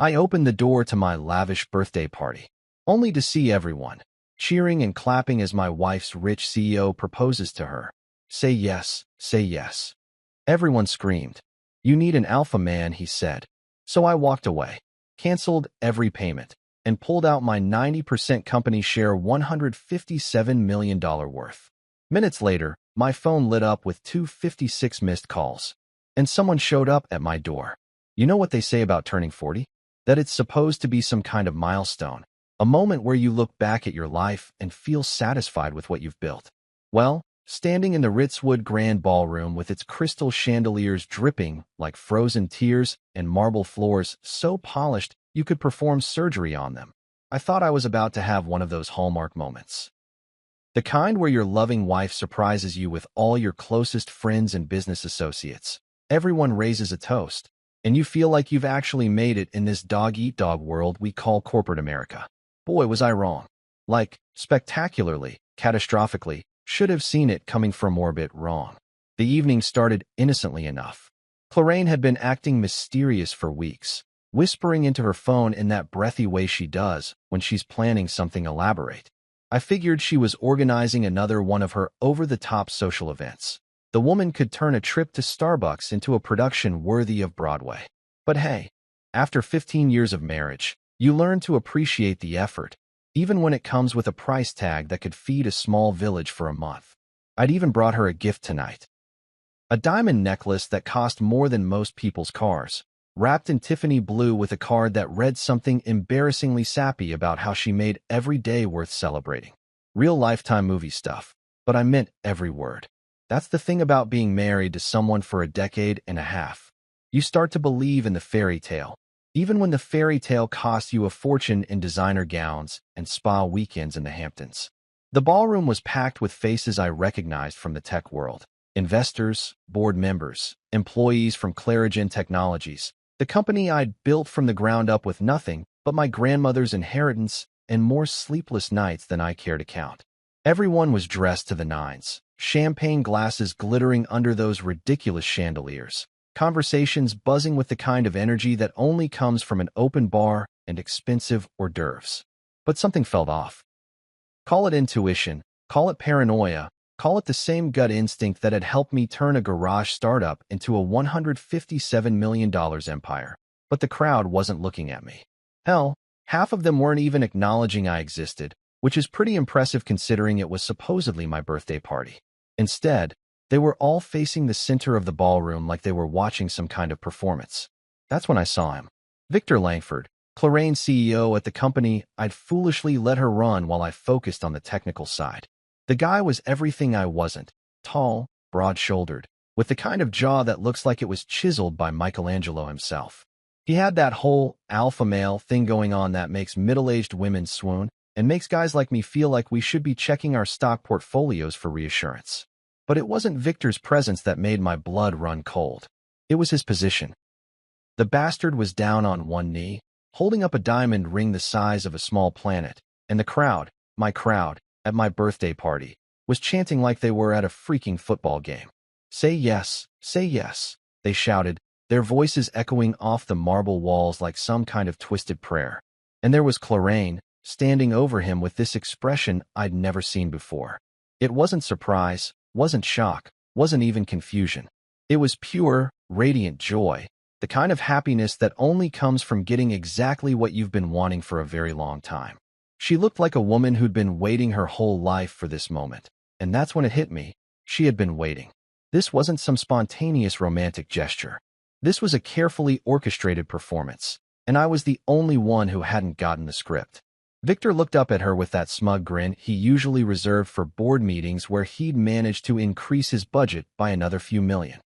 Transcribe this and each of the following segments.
I opened the door to my lavish birthday party, only to see everyone cheering and clapping as my wife's rich CEO proposes to her. Say yes, say yes. Everyone screamed. You need an alpha man, he said. So I walked away, canceled every payment, and pulled out my 90% company share $157 million worth. Minutes later, my phone lit up with 256 missed calls, and someone showed up at my door. You know what they say about turning 40? That it's supposed to be some kind of milestone, a moment where you look back at your life and feel satisfied with what you've built. Well, standing in the Ritzwood Grand Ballroom with its crystal chandeliers dripping like frozen tears and marble floors so polished you could perform surgery on them, I thought I was about to have one of those hallmark moments. The kind where your loving wife surprises you with all your closest friends and business associates. Everyone raises a toast, and you feel like you've actually made it in this dog-eat-dog world we call corporate America. Boy, was I wrong. Like, spectacularly, catastrophically, should have seen it coming from orbit wrong. The evening started innocently enough. Clarraine had been acting mysterious for weeks, whispering into her phone in that breathy way she does when she's planning something elaborate. I figured she was organizing another one of her over-the-top social events. The woman could turn a trip to Starbucks into a production worthy of Broadway. But hey, after 15 years of marriage, you learn to appreciate the effort, even when it comes with a price tag that could feed a small village for a month. I'd even brought her a gift tonight. A diamond necklace that cost more than most people's cars, wrapped in Tiffany blue with a card that read something embarrassingly sappy about how she made every day worth celebrating. Real Lifetime movie stuff, but I meant every word. That's the thing about being married to someone for a decade and a half. You start to believe in the fairy tale, even when the fairy tale costs you a fortune in designer gowns and spa weekends in the Hamptons. The ballroom was packed with faces I recognized from the tech world. Investors, board members, employees from Clarigen Technologies, the company I'd built from the ground up with nothing but my grandmother's inheritance and more sleepless nights than I care to count. Everyone was dressed to the nines, champagne glasses glittering under those ridiculous chandeliers, conversations buzzing with the kind of energy that only comes from an open bar and expensive hors d'oeuvres. But something felt off. Call it intuition, call it paranoia, call it the same gut instinct that had helped me turn a garage startup into a $157 million empire. But the crowd wasn't looking at me. Hell, half of them weren't even acknowledging I existed, which is pretty impressive considering it was supposedly my birthday party. Instead, they were all facing the center of the ballroom like they were watching some kind of performance. That's when I saw him. Victor Langford, Clarraine's CEO at the company I'd foolishly let her run while I focused on the technical side. The guy was everything I wasn't: tall, broad-shouldered, with the kind of jaw that looks like it was chiseled by Michelangelo himself. He had that whole alpha male thing going on that makes middle-aged women swoon and makes guys like me feel like we should be checking our stock portfolios for reassurance. But it wasn't Victor's presence that made my blood run cold. It was his position. The bastard was down on one knee, holding up a diamond ring the size of a small planet, and the crowd, my crowd, at my birthday party, was chanting like they were at a freaking football game. Say yes, they shouted, their voices echoing off the marble walls like some kind of twisted prayer. And there was Clarraine, standing over him with this expression I'd never seen before. It wasn't surprise, wasn't shock, wasn't even confusion. It was pure, radiant joy, the kind of happiness that only comes from getting exactly what you've been wanting for a very long time. She looked like a woman who'd been waiting her whole life for this moment, and that's when it hit me. She had been waiting. This wasn't some spontaneous romantic gesture. This was a carefully orchestrated performance, and I was the only one who hadn't gotten the script. Victor looked up at her with that smug grin he usually reserved for board meetings where he'd managed to increase his budget by another few million.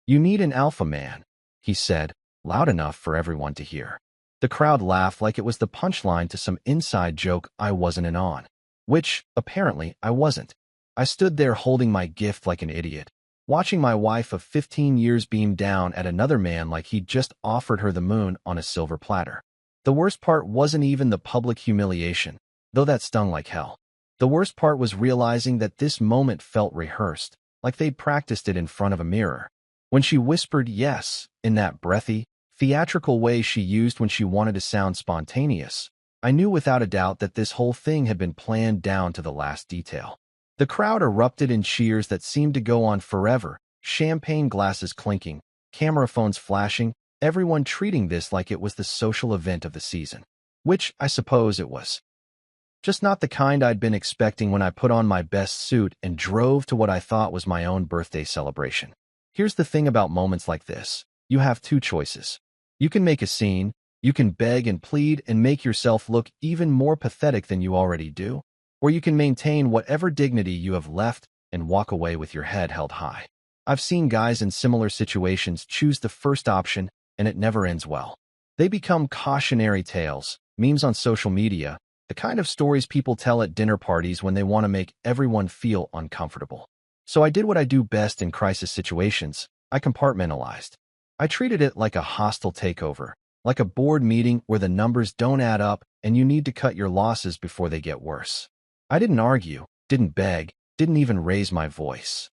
You need an alpha man, he said, loud enough for everyone to hear. The crowd laughed like it was the punchline to some inside joke I wasn't in on. Which, apparently, I wasn't. I stood there holding my gift like an idiot, watching my wife of 15 years beam down at another man like he'd just offered her the moon on a silver platter. The worst part wasn't even the public humiliation, though that stung like hell. The worst part was realizing that this moment felt rehearsed, like they'd practiced it in front of a mirror. When she whispered yes, in that breathy, theatrical way she used when she wanted to sound spontaneous. I knew without a doubt that this whole thing had been planned down to the last detail. The crowd erupted in cheers that seemed to go on forever, champagne glasses clinking, camera phones flashing, everyone treating this like it was the social event of the season. Which, I suppose it was. Just not the kind I'd been expecting when I put on my best suit and drove to what I thought was my own birthday celebration. Here's the thing about moments like this. You have two choices. You can make a scene, you can beg and plead and make yourself look even more pathetic than you already do, or you can maintain whatever dignity you have left and walk away with your head held high. I've seen guys in similar situations choose the first option, and it never ends well. They become cautionary tales, memes on social media, the kind of stories people tell at dinner parties when they want to make everyone feel uncomfortable. So I did what I do best in crisis situations. I compartmentalized. I treated it like a hostile takeover, like a board meeting where the numbers don't add up and you need to cut your losses before they get worse. I didn't argue, didn't beg, didn't even raise my voice.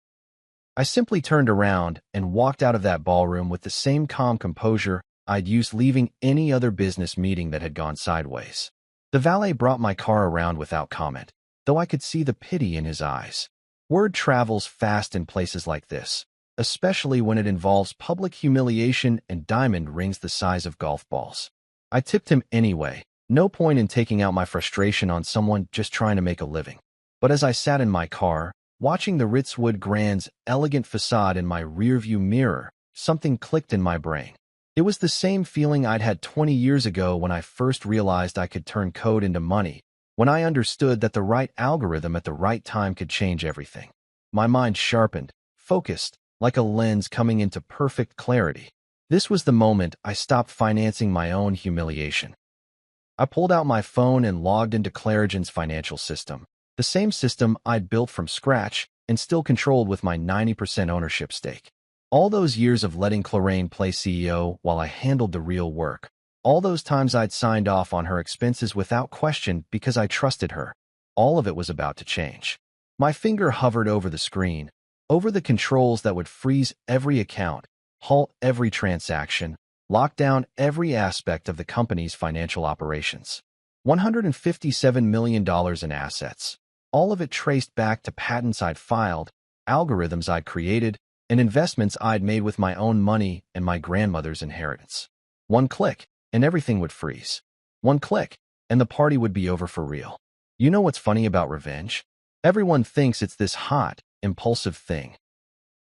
I simply turned around and walked out of that ballroom with the same calm composure I'd used leaving any other business meeting that had gone sideways. The valet brought my car around without comment, though I could see the pity in his eyes. Word travels fast in places like this, especially when it involves public humiliation and diamond rings the size of golf balls. I tipped him anyway. No point in taking out my frustration on someone just trying to make a living. But as I sat in my car, watching the Ritzwood Grand's elegant facade in my rearview mirror, something clicked in my brain. It was the same feeling I'd had 20 years ago when I first realized I could turn code into money, when I understood that the right algorithm at the right time could change everything. My mind sharpened, focused, like a lens coming into perfect clarity. This was the moment I stopped financing my own humiliation. I pulled out my phone and logged into Clarigen's financial system, the same system I'd built from scratch and still controlled with my 90% ownership stake. All those years of letting Clarraine play CEO while I handled the real work, all those times I'd signed off on her expenses without question because I trusted her, all of it was about to change. My finger hovered over the screen, over the controls that would freeze every account, halt every transaction, lock down every aspect of the company's financial operations. $157 million in assets, all of it traced back to patents I'd filed, algorithms I'd created, and investments I'd made with my own money and my grandmother's inheritance. One click, and everything would freeze. One click, and the party would be over for real. You know what's funny about revenge? Everyone thinks it's this hot, impulsive thing.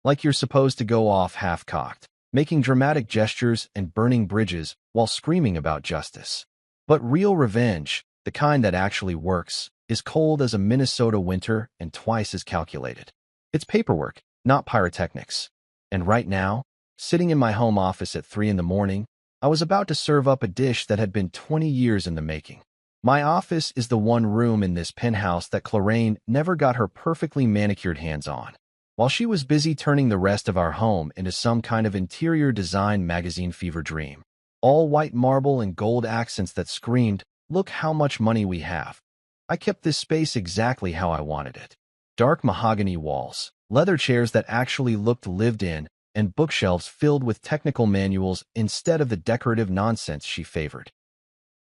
Like you're supposed to go off half-cocked, making dramatic gestures and burning bridges while screaming about justice. But real revenge, the kind that actually works, is cold as a Minnesota winter and twice as calculated. It's paperwork, not pyrotechnics. And right now, sitting in my home office at 3 in the morning, I was about to serve up a dish that had been 20 years in the making. My office is the one room in this penthouse that Clarraine never got her perfectly manicured hands on. While she was busy turning the rest of our home into some kind of interior design magazine fever dream. All white marble and gold accents that screamed, "Look how much money we have." I kept this space exactly how I wanted it. Dark mahogany walls, leather chairs that actually looked lived in, and bookshelves filled with technical manuals instead of the decorative nonsense she favored.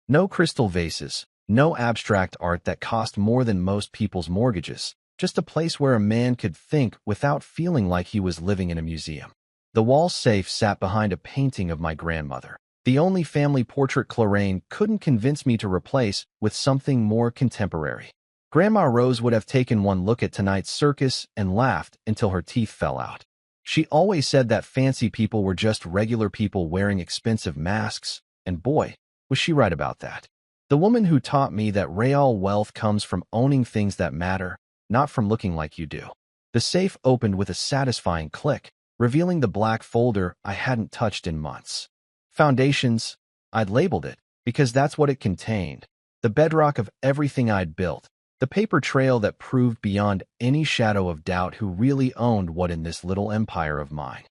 No crystal vases, no abstract art that cost more than most people's mortgages. Just a place where a man could think without feeling like he was living in a museum. The wall safe sat behind a painting of my grandmother, the only family portrait Clarraine couldn't convince me to replace with something more contemporary. Grandma Rose would have taken one look at tonight's circus and laughed until her teeth fell out. She always said that fancy people were just regular people wearing expensive masks, and boy, was she right about that. The woman who taught me that real wealth comes from owning things that matter, not from looking like you do. The safe opened with a satisfying click, revealing the black folder I hadn't touched in months. Foundations, I'd labeled it, because that's what it contained. The bedrock of everything I'd built. The paper trail that proved beyond any shadow of doubt who really owned what in this little empire of mine.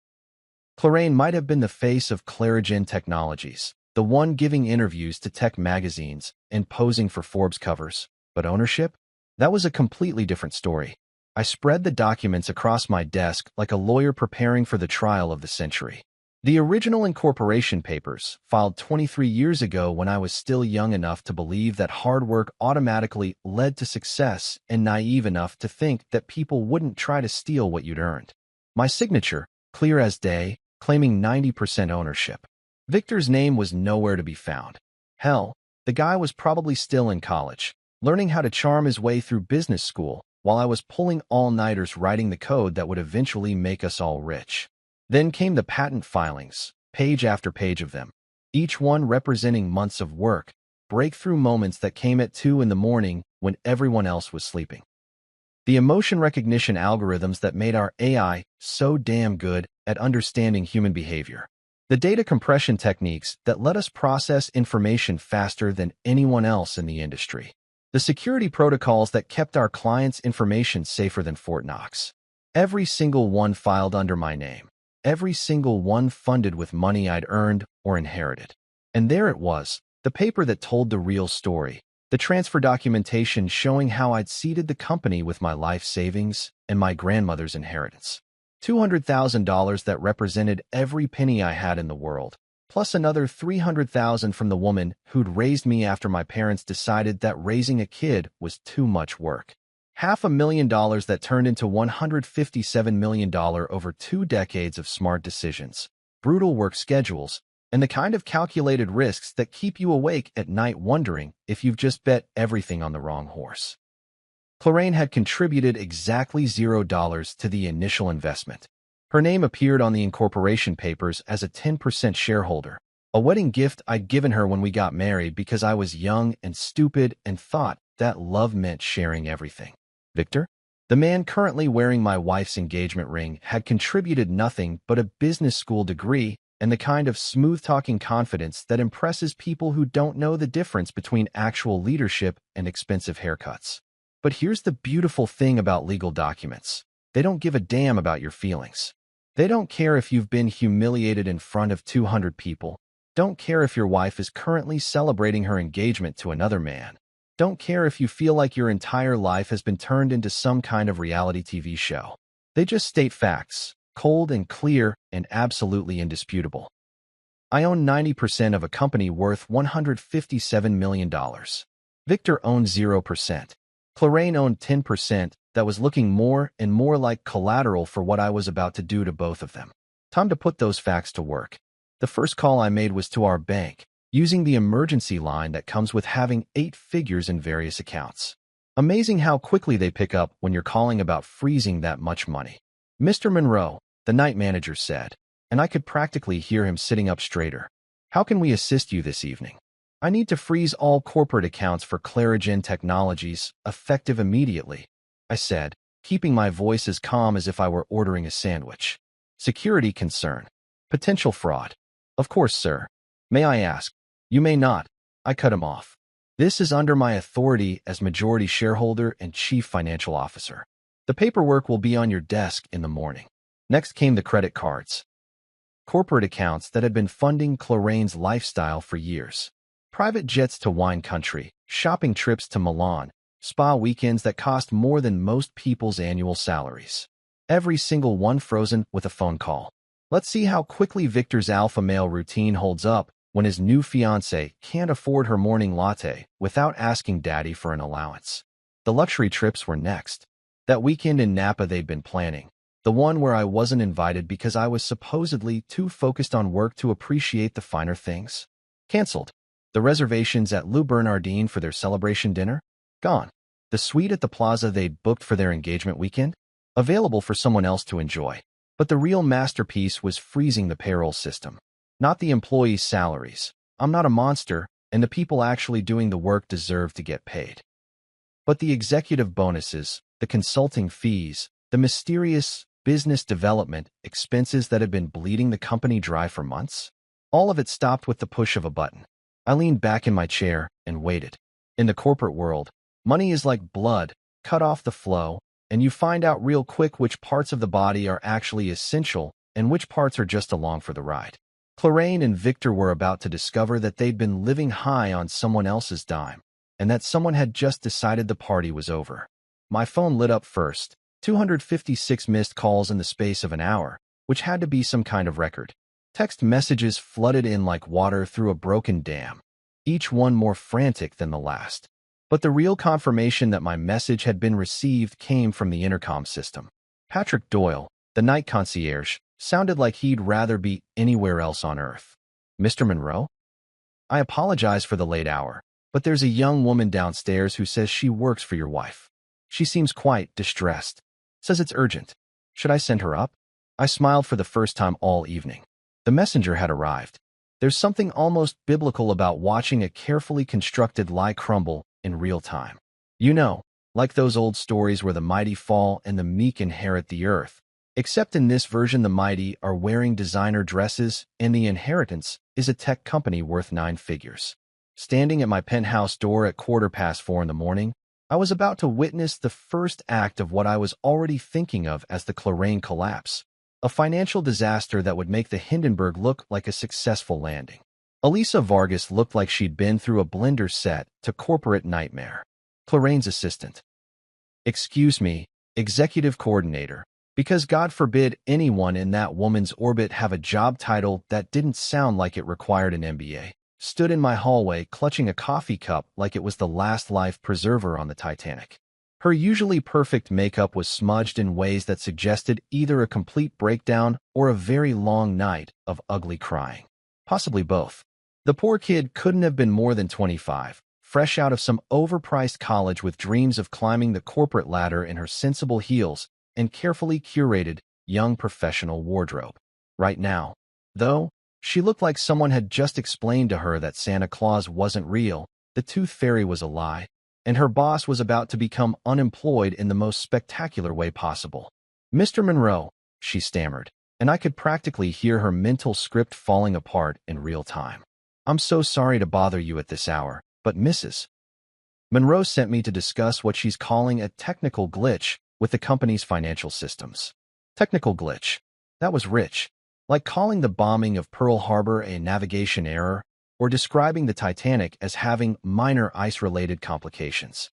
Clarraine might have been the face of Clarigen Technologies, the one giving interviews to tech magazines and posing for Forbes covers, but ownership? That was a completely different story. I spread the documents across my desk like a lawyer preparing for the trial of the century. The original incorporation papers, filed 23 years ago when I was still young enough to believe that hard work automatically led to success and naive enough to think that people wouldn't try to steal what you'd earned. My signature, clear as day, claiming 90% ownership. Victor's name was nowhere to be found. Hell, the guy was probably still in college, learning how to charm his way through business school, while I was pulling all-nighters writing the code that would eventually make us all rich. Then came the patent filings, page after page of them, each one representing months of work, breakthrough moments that came at 2 in the morning when everyone else was sleeping. The emotion recognition algorithms that made our AI so damn good at understanding human behavior. The data compression techniques that let us process information faster than anyone else in the industry. The security protocols that kept our clients' information safer than Fort Knox. Every single one filed under my name. Every single one funded with money I'd earned or inherited. And there it was, the paper that told the real story, the transfer documentation showing how I'd seeded the company with my life savings and my grandmother's inheritance. $200,000 that represented every penny I had in the world, plus another $300,000 from the woman who'd raised me after my parents decided that raising a kid was too much work. $500,000 that turned into $157 million over 2 decades of smart decisions, brutal work schedules, and the kind of calculated risks that keep you awake at night wondering if you've just bet everything on the wrong horse. Clarraine had contributed exactly $0 to the initial investment. Her name appeared on the incorporation papers as a 10% shareholder, a wedding gift I'd given her when we got married because I was young and stupid and thought that love meant sharing everything. Victor, the man currently wearing my wife's engagement ring, had contributed nothing but a business school degree and the kind of smooth-talking confidence that impresses people who don't know the difference between actual leadership and expensive haircuts. But here's the beautiful thing about legal documents. They don't give a damn about your feelings. They don't care if you've been humiliated in front of 200 people. Don't care if your wife is currently celebrating her engagement to another man. Don't care if you feel like your entire life has been turned into some kind of reality TV show. They just state facts, cold and clear and absolutely indisputable. I own 90% of a company worth $157 million. Victor owned 0%. Clarraine owned 10% that was looking more and more like collateral for what I was about to do to both of them. Time to put those facts to work. The first call I made was to our bank, using the emergency line that comes with having 8 figures in various accounts. Amazing how quickly they pick up when you're calling about freezing that much money. Mr. Monroe, the night manager said, and I could practically hear him sitting up straighter. How can we assist you this evening? I need to freeze all corporate accounts for Clarigen Technologies, effective immediately, I said, keeping my voice as calm as if I were ordering a sandwich. Security concern. Potential fraud. Of course, sir. May I ask? You may not. I cut him off. This is under my authority as majority shareholder and chief financial officer. The paperwork will be on your desk in the morning. Next came the credit cards. Corporate accounts that had been funding Clarraine's lifestyle for years. Private jets to wine country, shopping trips to Milan, spa weekends that cost more than most people's annual salaries. Every single one frozen with a phone call. Let's see how quickly Victor's alpha male routine holds up when his new fiancée can't afford her morning latte without asking daddy for an allowance. The luxury trips were next. That weekend in Napa they'd been planning. The one where I wasn't invited because I was supposedly too focused on work to appreciate the finer things. Cancelled. The reservations at Lou Bernardine for their celebration dinner? Gone. The suite at the plaza they'd booked for their engagement weekend? Available for someone else to enjoy. But the real masterpiece was freezing the payroll system. Not the employees' salaries. I'm not a monster, and the people actually doing the work deserve to get paid. But the executive bonuses, the consulting fees, the mysterious business development expenses that had been bleeding the company dry for months, all of it stopped with the push of a button. I leaned back in my chair and waited. In the corporate world, money is like blood, cut off the flow, and you find out real quick which parts of the body are actually essential and which parts are just along for the ride. Clarraine and Victor were about to discover that they'd been living high on someone else's dime, and that someone had just decided the party was over. My phone lit up first, 256 missed calls in the space of an hour, which had to be some kind of record. Text messages flooded in like water through a broken dam, each one more frantic than the last. But the real confirmation that my message had been received came from the intercom system. Patrick Doyle, the night concierge, sounded like he'd rather be anywhere else on Earth. Mr. Monroe? I apologize for the late hour, but there's a young woman downstairs who says she works for your wife. She seems quite distressed. Says it's urgent. Should I send her up? I smiled for the first time all evening. The messenger had arrived. There's something almost biblical about watching a carefully constructed lie crumble in real time. You know, like those old stories where the mighty fall and the meek inherit the earth. Except in this version, the mighty are wearing designer dresses, and the inheritance is a tech company worth 9 figures. Standing at my penthouse door at 4:15 in the morning, I was about to witness the first act of what I was already thinking of as the Clarain collapse. A financial disaster that would make the Hindenburg look like a successful landing. Elisa Vargas looked like she'd been through a blender set to corporate nightmare. Clarain's assistant. Excuse me, executive coordinator, because God forbid anyone in that woman's orbit have a job title that didn't sound like it required an MBA. Stood in my hallway clutching a coffee cup like it was the last life preserver on the Titanic. Her usually perfect makeup was smudged in ways that suggested either a complete breakdown or a very long night of ugly crying. Possibly both. The poor kid couldn't have been more than 25, fresh out of some overpriced college with dreams of climbing the corporate ladder in her sensible heels and carefully curated young professional wardrobe. Right now, though, she looked like someone had just explained to her that Santa Claus wasn't real, the tooth fairy was a lie, and her boss was about to become unemployed in the most spectacular way possible. Mr. Monroe, she stammered, and I could practically hear her mental script falling apart in real time. I'm so sorry to bother you at this hour, but Mrs. Monroe sent me to discuss what she's calling a technical glitch with the company's financial systems. Technical glitch. That was rich. Like calling the bombing of Pearl Harbor a navigation error, or describing the Titanic as having minor ice-related complications.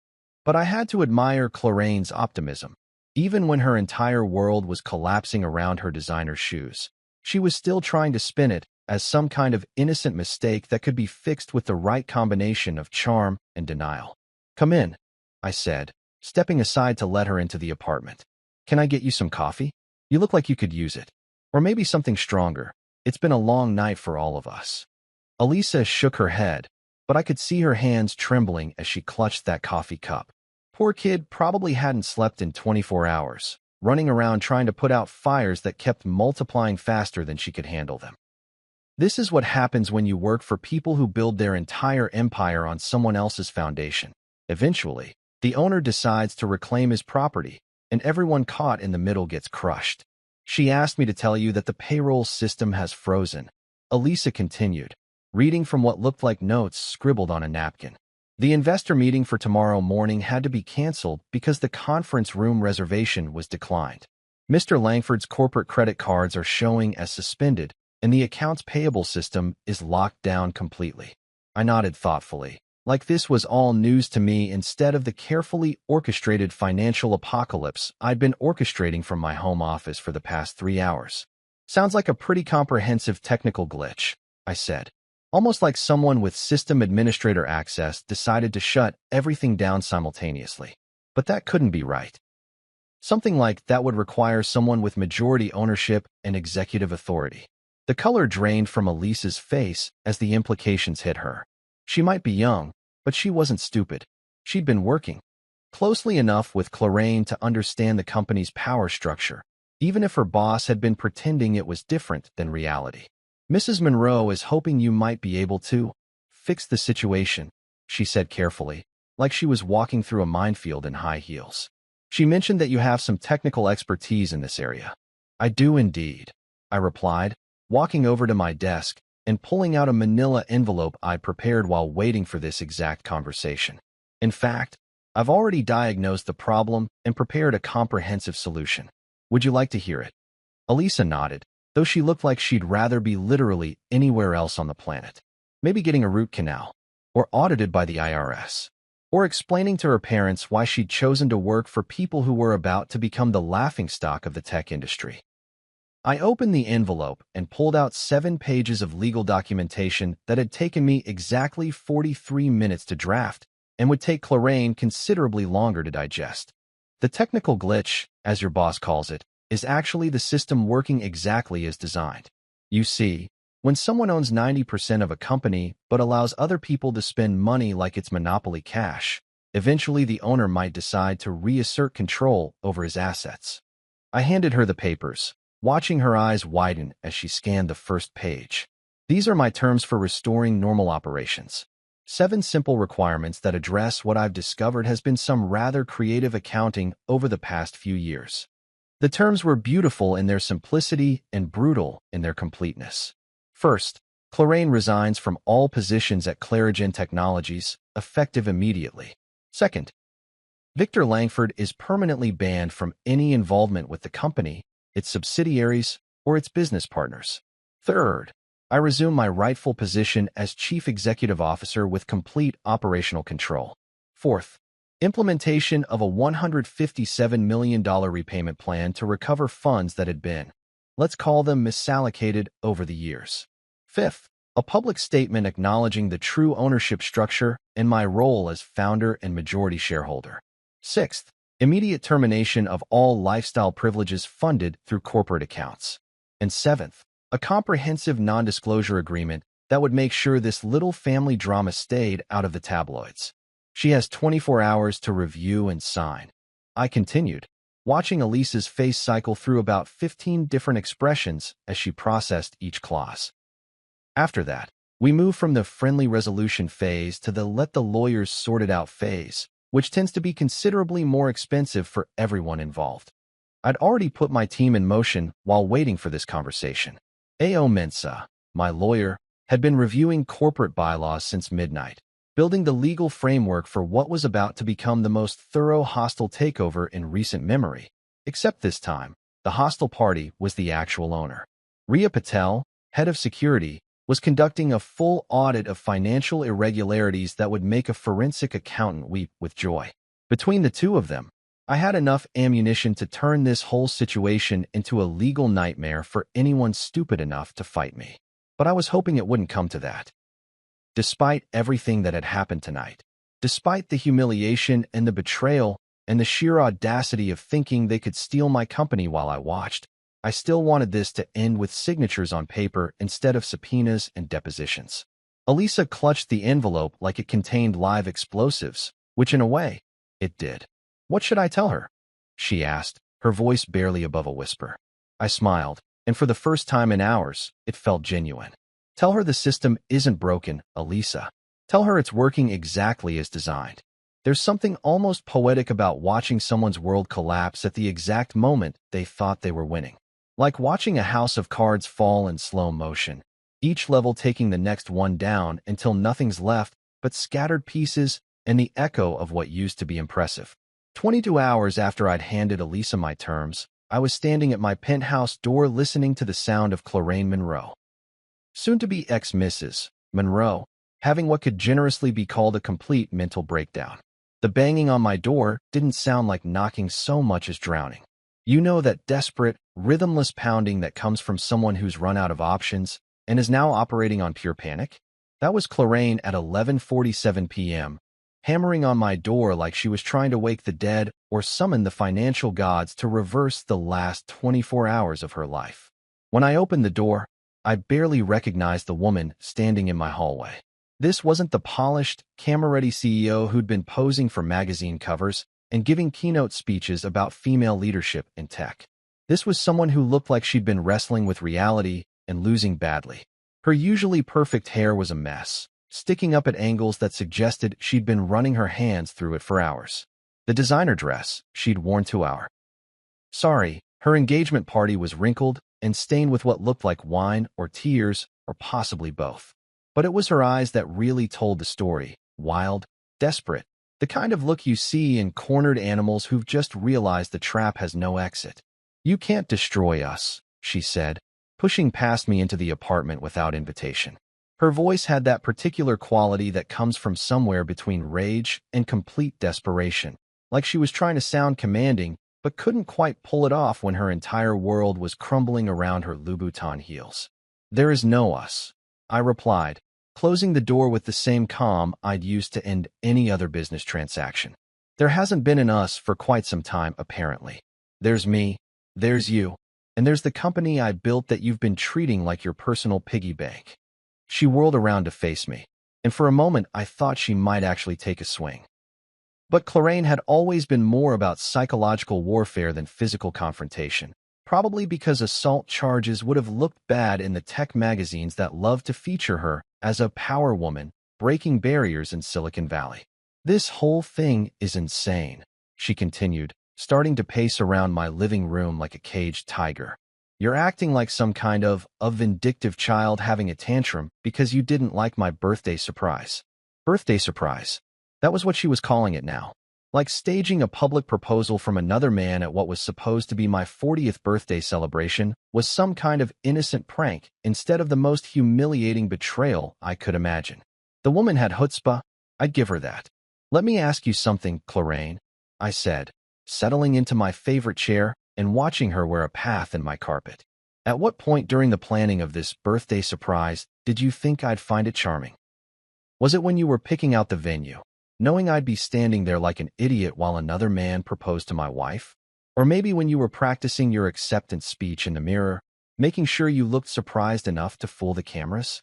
But I had to admire Clarain's optimism. Even when her entire world was collapsing around her designer shoes, she was still trying to spin it as some kind of innocent mistake that could be fixed with the right combination of charm and denial. Come in, I said, stepping aside to let her into the apartment. Can I get you some coffee? You look like you could use it. Or maybe something stronger. It's been a long night for all of us. Elisa shook her head, but I could see her hands trembling as she clutched that coffee cup. Poor kid probably hadn't slept in 24 hours, running around trying to put out fires that kept multiplying faster than she could handle them. This is what happens when you work for people who build their entire empire on someone else's foundation. Eventually, the owner decides to reclaim his property, and everyone caught in the middle gets crushed. She asked me to tell you that the payroll system has frozen. Elisa continued, reading from what looked like notes scribbled on a napkin. The investor meeting for tomorrow morning had to be canceled because the conference room reservation was declined. Mr. Langford's corporate credit cards are showing as suspended, and the accounts payable system is locked down completely. I nodded thoughtfully, like this was all news to me instead of the carefully orchestrated financial apocalypse I'd been orchestrating from my home office for the past 3 hours. Sounds like a pretty comprehensive technical glitch, I said. Almost like someone with system administrator access decided to shut everything down simultaneously. But that couldn't be right. Something like that would require someone with majority ownership and executive authority. The color drained from Elisa's face as the implications hit her. She might be young, but she wasn't stupid. She'd been working closely enough with Clarain to understand the company's power structure, even if her boss had been pretending it was different than reality. Mrs. Monroe is hoping you might be able to fix the situation, she said carefully, like she was walking through a minefield in high heels. She mentioned that you have some technical expertise in this area. I do indeed, I replied, walking over to my desk and pulling out a manila envelope I'd prepared while waiting for this exact conversation. In fact, I've already diagnosed the problem and prepared a comprehensive solution. Would you like to hear it? Elisa nodded, though she looked like she'd rather be literally anywhere else on the planet. Maybe getting a root canal, or audited by the IRS, or explaining to her parents why she'd chosen to work for people who were about to become the laughingstock of the tech industry. I opened the envelope and pulled out 7 pages of legal documentation that had taken me exactly 43 minutes to draft and would take Clarraine considerably longer to digest. The technical glitch, as your boss calls it, is actually the system working exactly as designed. You see, when someone owns 90% of a company but allows other people to spend money like it's monopoly cash, eventually the owner might decide to reassert control over his assets. I handed her the papers, watching her eyes widen as she scanned the first page. These are my terms for restoring normal operations. 7 simple requirements that address what I've discovered has been some rather creative accounting over the past few years. The terms were beautiful in their simplicity and brutal in their completeness. First, Clarraine resigns from all positions at Clarigen Technologies, effective immediately. Second, Victor Langford is permanently banned from any involvement with the company, its subsidiaries, or its business partners. Third, I resume my rightful position as Chief Executive Officer with complete operational control. Fourth, implementation of a $157 million repayment plan to recover funds that had been, let's call them, misallocated over the years. Fifth, a public statement acknowledging the true ownership structure and my role as founder and majority shareholder. Sixth, immediate termination of all lifestyle privileges funded through corporate accounts. And seventh, a comprehensive non-disclosure agreement that would make sure this little family drama stayed out of the tabloids. She has 24 hours to review and sign. I continued, watching Elisa's face cycle through about 15 different expressions as she processed each clause. After that, we move from the friendly resolution phase to the let the lawyers sort it out phase, which tends to be considerably more expensive for everyone involved. I'd already put my team in motion while waiting for this conversation. A.O. Mensah, my lawyer, had been reviewing corporate bylaws since midnight, building the legal framework for what was about to become the most thorough hostile takeover in recent memory. Except this time, the hostile party was the actual owner. Riya Patel, head of security, was conducting a full audit of financial irregularities that would make a forensic accountant weep with joy. Between the two of them, I had enough ammunition to turn this whole situation into a legal nightmare for anyone stupid enough to fight me. But I was hoping it wouldn't come to that. Despite everything that had happened tonight, despite the humiliation and the betrayal and the sheer audacity of thinking they could steal my company while I watched, I still wanted this to end with signatures on paper instead of subpoenas and depositions. Elisa clutched the envelope like it contained live explosives, which in a way, it did. "What should I tell her?" she asked, her voice barely above a whisper. I smiled, and for the first time in hours, it felt genuine. "Tell her the system isn't broken, Elisa. Tell her it's working exactly as designed. There's something almost poetic about watching someone's world collapse at the exact moment they thought they were winning. Like watching a house of cards fall in slow motion, each level taking the next one down until nothing's left but scattered pieces and the echo of what used to be impressive. 22 hours after I'd handed Elisa my terms, I was standing at my penthouse door listening to the sound of Clarraine Monroe, soon-to-be ex-Mrs. Monroe, having what could generously be called a complete mental breakdown. The banging on my door didn't sound like knocking so much as drowning. You know, that desperate, rhythmless pounding that comes from someone who's run out of options and is now operating on pure panic? That was Clarraine at 11:47 p.m., hammering on my door like she was trying to wake the dead or summon the financial gods to reverse the last 24 hours of her life. When I opened the door, I barely recognized the woman standing in my hallway. This wasn't the polished, camera-ready CEO who'd been posing for magazine covers and giving keynote speeches about female leadership in tech. This was someone who looked like she'd been wrestling with reality and losing badly. Her usually perfect hair was a mess, sticking up at angles that suggested she'd been running her hands through it for hours. The designer dress she'd worn to her engagement party was wrinkled and stained with what looked like wine or tears or possibly both. But it was her eyes that really told the story, wild, desperate, the kind of look you see in cornered animals who've just realized the trap has no exit. "You can't destroy us," she said, pushing past me into the apartment without invitation. Her voice had that particular quality that comes from somewhere between rage and complete desperation, like she was trying to sound commanding, but couldn't quite pull it off when her entire world was crumbling around her Louboutin heels. "There is no us," I replied, closing the door with the same calm I'd used to end any other business transaction. "There hasn't been an us for quite some time, apparently. There's me, there's you, and there's the company I built that you've been treating like your personal piggy bank." She whirled around to face me, and for a moment I thought she might actually take a swing. But Clarraine had always been more about psychological warfare than physical confrontation, probably because assault charges would have looked bad in the tech magazines that loved to feature her as a power woman breaking barriers in Silicon Valley. "This whole thing is insane," she continued, starting to pace around my living room like a caged tiger. "You're acting like some kind of a vindictive child having a tantrum because you didn't like my birthday surprise." Birthday surprise. That was what she was calling it now. Like staging a public proposal from another man at what was supposed to be my 40th birthday celebration was some kind of innocent prank instead of the most humiliating betrayal I could imagine. The woman had chutzpah, I'd give her that. "Let me ask you something, Clarraine," I said, settling into my favorite chair and watching her wear a path in my carpet. "At what point during the planning of this birthday surprise did you think I'd find it charming? Was it when you were picking out the venue, knowing I'd be standing there like an idiot while another man proposed to my wife? Or maybe when you were practicing your acceptance speech in the mirror, making sure you looked surprised enough to fool the cameras?"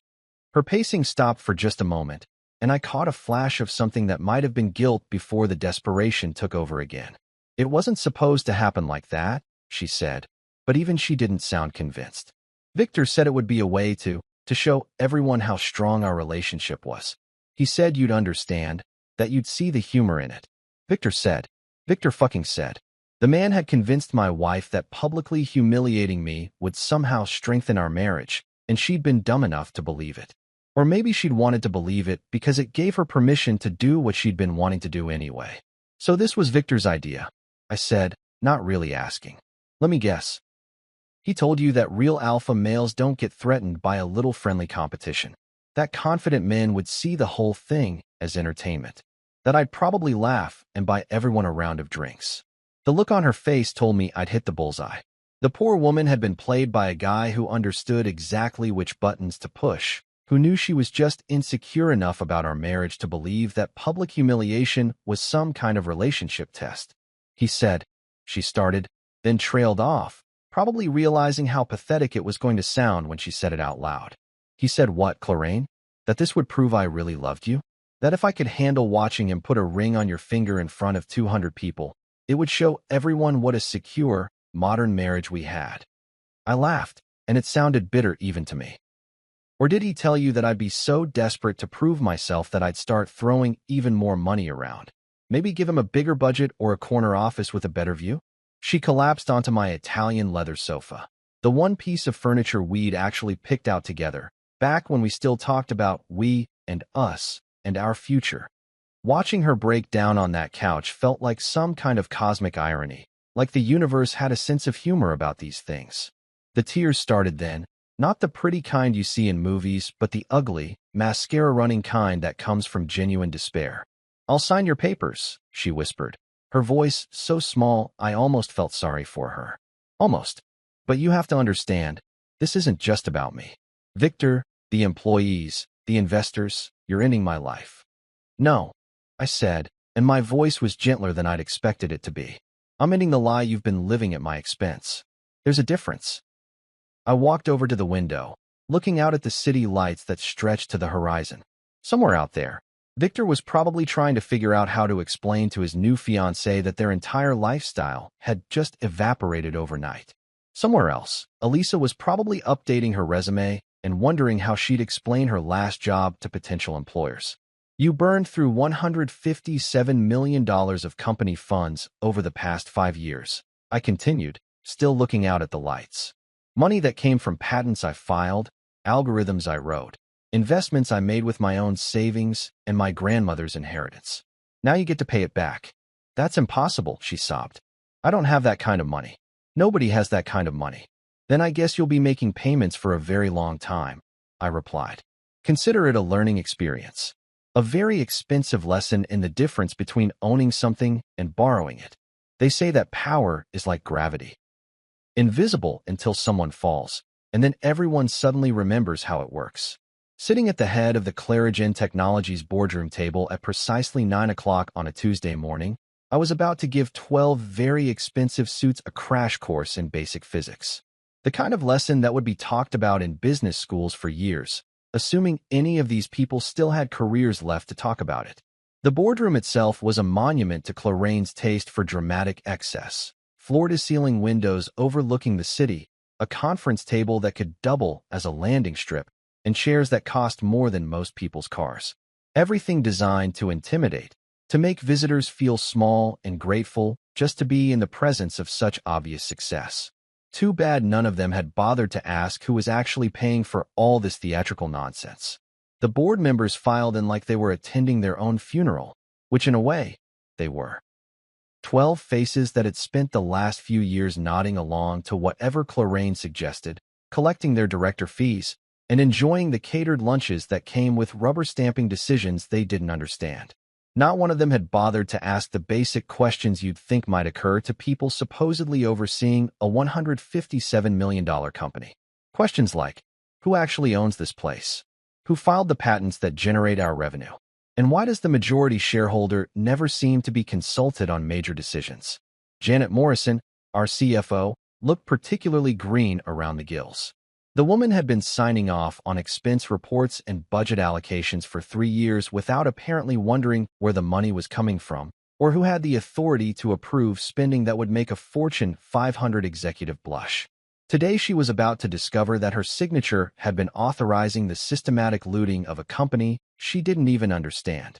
Her pacing stopped for just a moment, and I caught a flash of something that might have been guilt before the desperation took over again. "It wasn't supposed to happen like that," she said, but even she didn't sound convinced. "Victor said it would be a way to show everyone how strong our relationship was. He said you'd understand, that you'd see the humor in it." Victor said. Victor fucking said. The man had convinced my wife that publicly humiliating me would somehow strengthen our marriage, and she'd been dumb enough to believe it. Or maybe she'd wanted to believe it because it gave her permission to do what she'd been wanting to do anyway. "So this was Victor's idea," I said, not really asking. "Let me guess. He told you that real alpha males don't get threatened by a little friendly competition. That confident men would see the whole thing as entertainment. That I'd probably laugh and buy everyone a round of drinks." The look on her face told me I'd hit the bullseye. The poor woman had been played by a guy who understood exactly which buttons to push, who knew she was just insecure enough about our marriage to believe that public humiliation was some kind of relationship test. "He said," she started, then trailed off, probably realizing how pathetic it was going to sound when she said it out loud. "He said what, Clarraine? That this would prove I really loved you? That if I could handle watching him put a ring on your finger in front of 200 people, it would show everyone what a secure, modern marriage we had?" I laughed, and it sounded bitter even to me. "Or did he tell you that I'd be so desperate to prove myself that I'd start throwing even more money around? Maybe give him a bigger budget or a corner office with a better view?" She collapsed onto my Italian leather sofa, the one piece of furniture we'd actually picked out together, back when we still talked about we and us and our future. Watching her break down on that couch felt like some kind of cosmic irony, like the universe had a sense of humor about these things. The tears started then, not the pretty kind you see in movies, but the ugly, mascara-running kind that comes from genuine despair. "I'll sign your papers," she whispered, her voice so small I almost felt sorry for her. Almost. "But you have to understand, this isn't just about me. Victor, the employees, the investors, you're ending my life." "No," I said, and my voice was gentler than I'd expected it to be. "I'm ending the lie you've been living at my expense. There's a difference." I walked over to the window, looking out at the city lights that stretched to the horizon. Somewhere out there, Victor was probably trying to figure out how to explain to his new fiancée that their entire lifestyle had just evaporated overnight. Somewhere else, Elisa was probably updating her resume and wondering how she'd explain her last job to potential employers. "You burned through $157 million of company funds over the past 5 years," I continued, still looking out at the lights. "Money that came from patents I filed, algorithms I wrote, investments I made with my own savings and my grandmother's inheritance. Now you get to pay it back." "That's impossible," she sobbed. "I don't have that kind of money. Nobody has that kind of money." "Then I guess you'll be making payments for a very long time," I replied. "Consider it a learning experience. A very expensive lesson in the difference between owning something and borrowing it." They say that power is like gravity, invisible until someone falls, and then everyone suddenly remembers how it works. Sitting at the head of the Clarigen Technologies boardroom table at precisely 9 o'clock on a Tuesday morning, I was about to give 12 very expensive suits a crash course in basic physics. The kind of lesson that would be talked about in business schools for years, assuming any of these people still had careers left to talk about it. The boardroom itself was a monument to Cloraine's taste for dramatic excess. Floor-to-ceiling windows overlooking the city, a conference table that could double as a landing strip, and chairs that cost more than most people's cars. Everything designed to intimidate, to make visitors feel small and grateful just to be in the presence of such obvious success. Too bad none of them had bothered to ask who was actually paying for all this theatrical nonsense. The board members filed in like they were attending their own funeral, which in a way, they were. 12 faces that had spent the last few years nodding along to whatever Cloraine suggested, collecting their director fees, and enjoying the catered lunches that came with rubber-stamping decisions they didn't understand. Not one of them had bothered to ask the basic questions you'd think might occur to people supposedly overseeing a $157 million company. Questions like, who actually owns this place? Who filed the patents that generate our revenue? And why does the majority shareholder never seem to be consulted on major decisions? Janet Morrison, our CFO, looked particularly green around the gills. The woman had been signing off on expense reports and budget allocations for 3 years without apparently wondering where the money was coming from, or who had the authority to approve spending that would make a Fortune 500 executive blush. Today she was about to discover that her signature had been authorizing the systematic looting of a company she didn't even understand.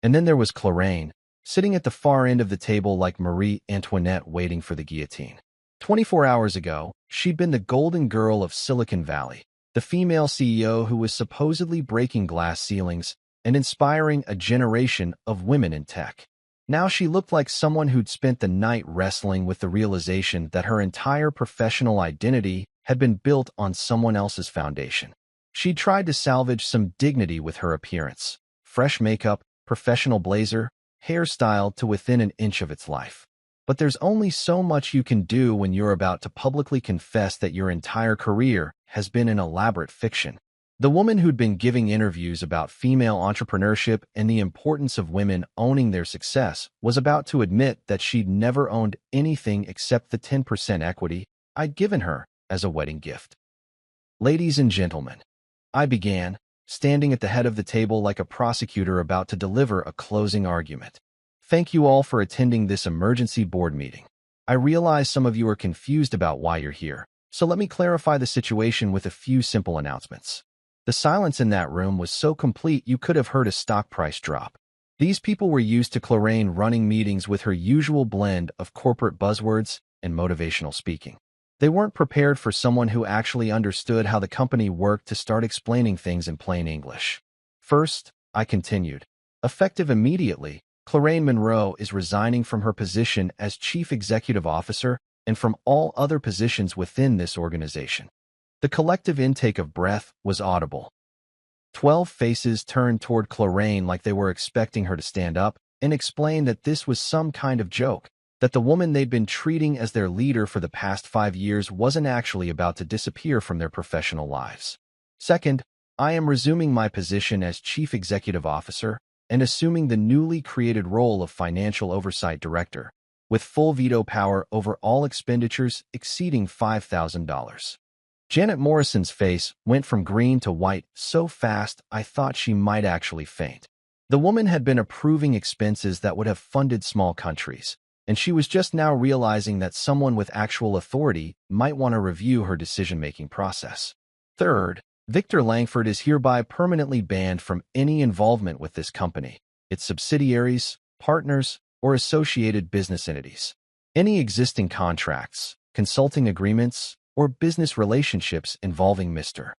And then there was Cloraine, sitting at the far end of the table like Marie Antoinette waiting for the guillotine. 24 hours ago, she'd been the golden girl of Silicon Valley, the female CEO who was supposedly breaking glass ceilings and inspiring a generation of women in tech. Now she looked like someone who'd spent the night wrestling with the realization that her entire professional identity had been built on someone else's foundation. She'd tried to salvage some dignity with her appearance, fresh makeup, professional blazer, hair styled to within an inch of its life. But there's only so much you can do when you're about to publicly confess that your entire career has been an elaborate fiction. The woman who'd been giving interviews about female entrepreneurship and the importance of women owning their success was about to admit that she'd never owned anything except the 10% equity I'd given her as a wedding gift. Ladies and gentlemen, I began, standing at the head of the table like a prosecutor about to deliver a closing argument. Thank you all for attending this emergency board meeting. I realize some of you are confused about why you're here, so let me clarify the situation with a few simple announcements. The silence in that room was so complete you could have heard a stock price drop. These people were used to Cloraine running meetings with her usual blend of corporate buzzwords and motivational speaking. They weren't prepared for someone who actually understood how the company worked to start explaining things in plain English. First, I continued. Effective immediately, Cloraine Monroe is resigning from her position as Chief Executive Officer and from all other positions within this organization. The collective intake of breath was audible. 12 faces turned toward Cloraine like they were expecting her to stand up and explain that this was some kind of joke, that the woman they'd been treating as their leader for the past 5 years wasn't actually about to disappear from their professional lives. Second, I am resuming my position as Chief Executive Officer and assuming the newly created role of Financial Oversight Director, with full veto power over all expenditures exceeding $5,000. Janet Morrison's face went from green to white so fast I thought she might actually faint. The woman had been approving expenses that would have funded small countries, and she was just now realizing that someone with actual authority might want to review her decision-making process. Third, Victor Langford is hereby permanently banned from any involvement with this company, its subsidiaries, partners, or associated business entities. Any existing contracts, consulting agreements, or business relationships involving Mr.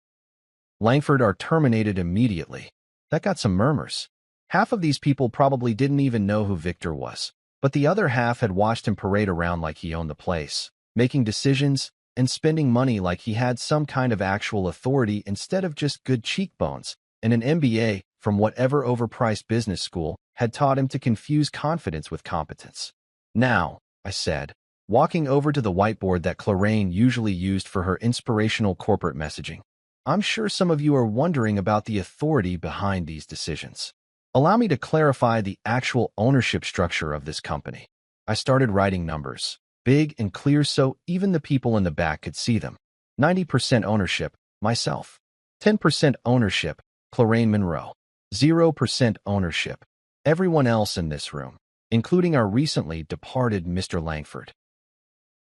Langford are terminated immediately. That got some murmurs. Half of these people probably didn't even know who Victor was, but the other half had watched him parade around like he owned the place, making decisions and spending money like he had some kind of actual authority instead of just good cheekbones and an MBA from whatever overpriced business school had taught him to confuse confidence with competence. Now, I said, walking over to the whiteboard that Clarraine usually used for her inspirational corporate messaging. I'm sure some of you are wondering about the authority behind these decisions. Allow me to clarify the actual ownership structure of this company. I started writing numbers, big and clear so even the people in the back could see them. 90% ownership, myself. 10% ownership, Clarraine Monroe. 0% ownership, everyone else in this room, including our recently departed Mr. Langford.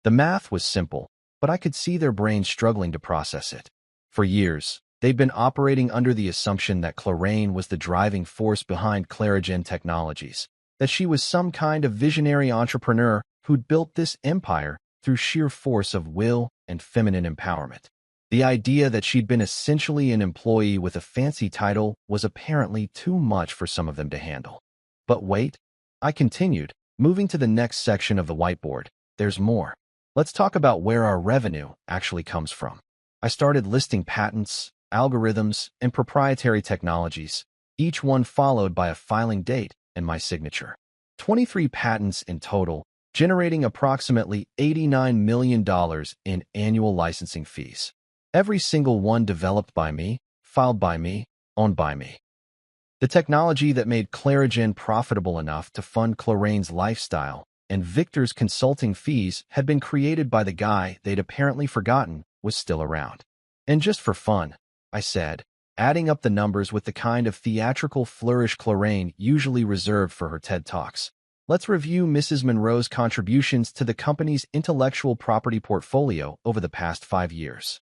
The math was simple, but I could see their brains struggling to process it. For years, they'd been operating under the assumption that Clarraine was the driving force behind Clarigen Technologies, that she was some kind of visionary entrepreneur who'd built this empire through sheer force of will and feminine empowerment. The idea that she'd been essentially an employee with a fancy title was apparently too much for some of them to handle. But wait, I continued, moving to the next section of the whiteboard. There's more. Let's talk about where our revenue actually comes from. I started listing patents, algorithms, and proprietary technologies, each one followed by a filing date and my signature. 23 patents in total, generating approximately $89 million in annual licensing fees. Every single one developed by me, filed by me, owned by me. The technology that made Clarigen profitable enough to fund Clarraine's lifestyle and Victor's consulting fees had been created by the guy they'd apparently forgotten was still around. And just for fun, I said, adding up the numbers with the kind of theatrical flourish Clarraine usually reserved for her TED Talks. Let's review Mrs. Monroe's contributions to the company's intellectual property portfolio over the past 5 years.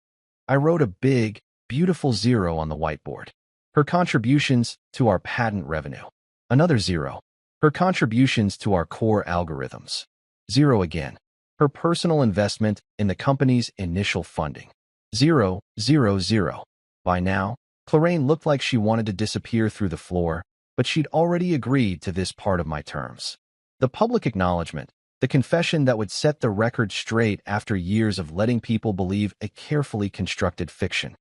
I wrote a big, beautiful 0 on the whiteboard. Her contributions to our patent revenue. Another 0. Her contributions to our core algorithms. 0 again. Her personal investment in the company's initial funding. 0, 0, 0. By now, Clarraine looked like she wanted to disappear through the floor, but she'd already agreed to this part of my terms. The public acknowledgement, the confession that would set the record straight after years of letting people believe a carefully constructed fiction.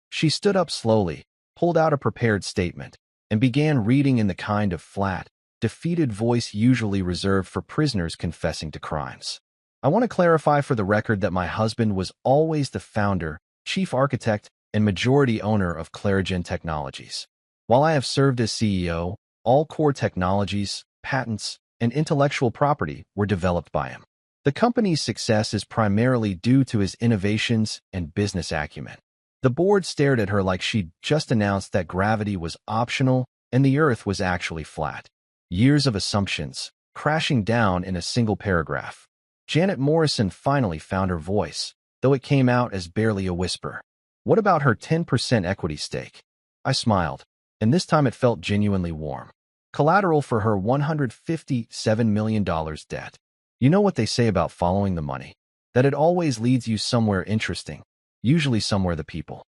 She stood up slowly, pulled out a prepared statement, and began reading in the kind of flat, defeated voice usually reserved for prisoners confessing to crimes. I want to clarify for the record that my husband was always the founder, chief architect, and majority owner of Clarigen Technologies. While I have served as CEO, all core technologies, patents, and intellectual property were developed by him. The company's success is primarily due to his innovations and business acumen. The board stared at her like she'd just announced that gravity was optional and the Earth was actually flat. Years of assumptions, crashing down in a single paragraph. Janet Morrison finally found her voice, though it came out as barely a whisper. What about her 10% equity stake? I smiled, and this time it felt genuinely warm. Collateral for her $157 million debt. You know what they say about following the money? That it always leads you somewhere interesting, usually somewhere the people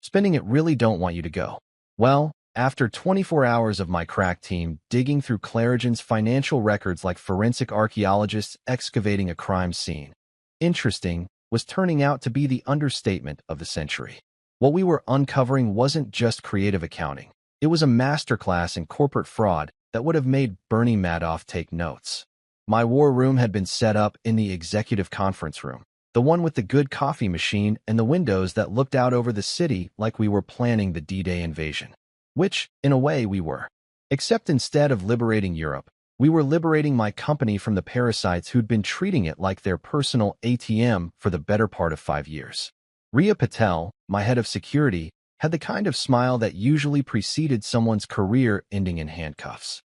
spending it really don't want you to go. Well, after 24 hours of my crack team digging through Clarigen's financial records like forensic archaeologists excavating a crime scene, interesting was turning out to be the understatement of the century. What we were uncovering wasn't just creative accounting. It was a masterclass in corporate fraud that would have made Bernie Madoff take notes. My war room had been set up in the executive conference room, the one with the good coffee machine and the windows that looked out over the city like we were planning the D-Day invasion. Which, in a way, we were. Except instead of liberating Europe, we were liberating my company from the parasites who'd been treating it like their personal ATM for the better part of 5 years. Riya Patel, my head of security, had the kind of smile that usually preceded someone's career ending in handcuffs.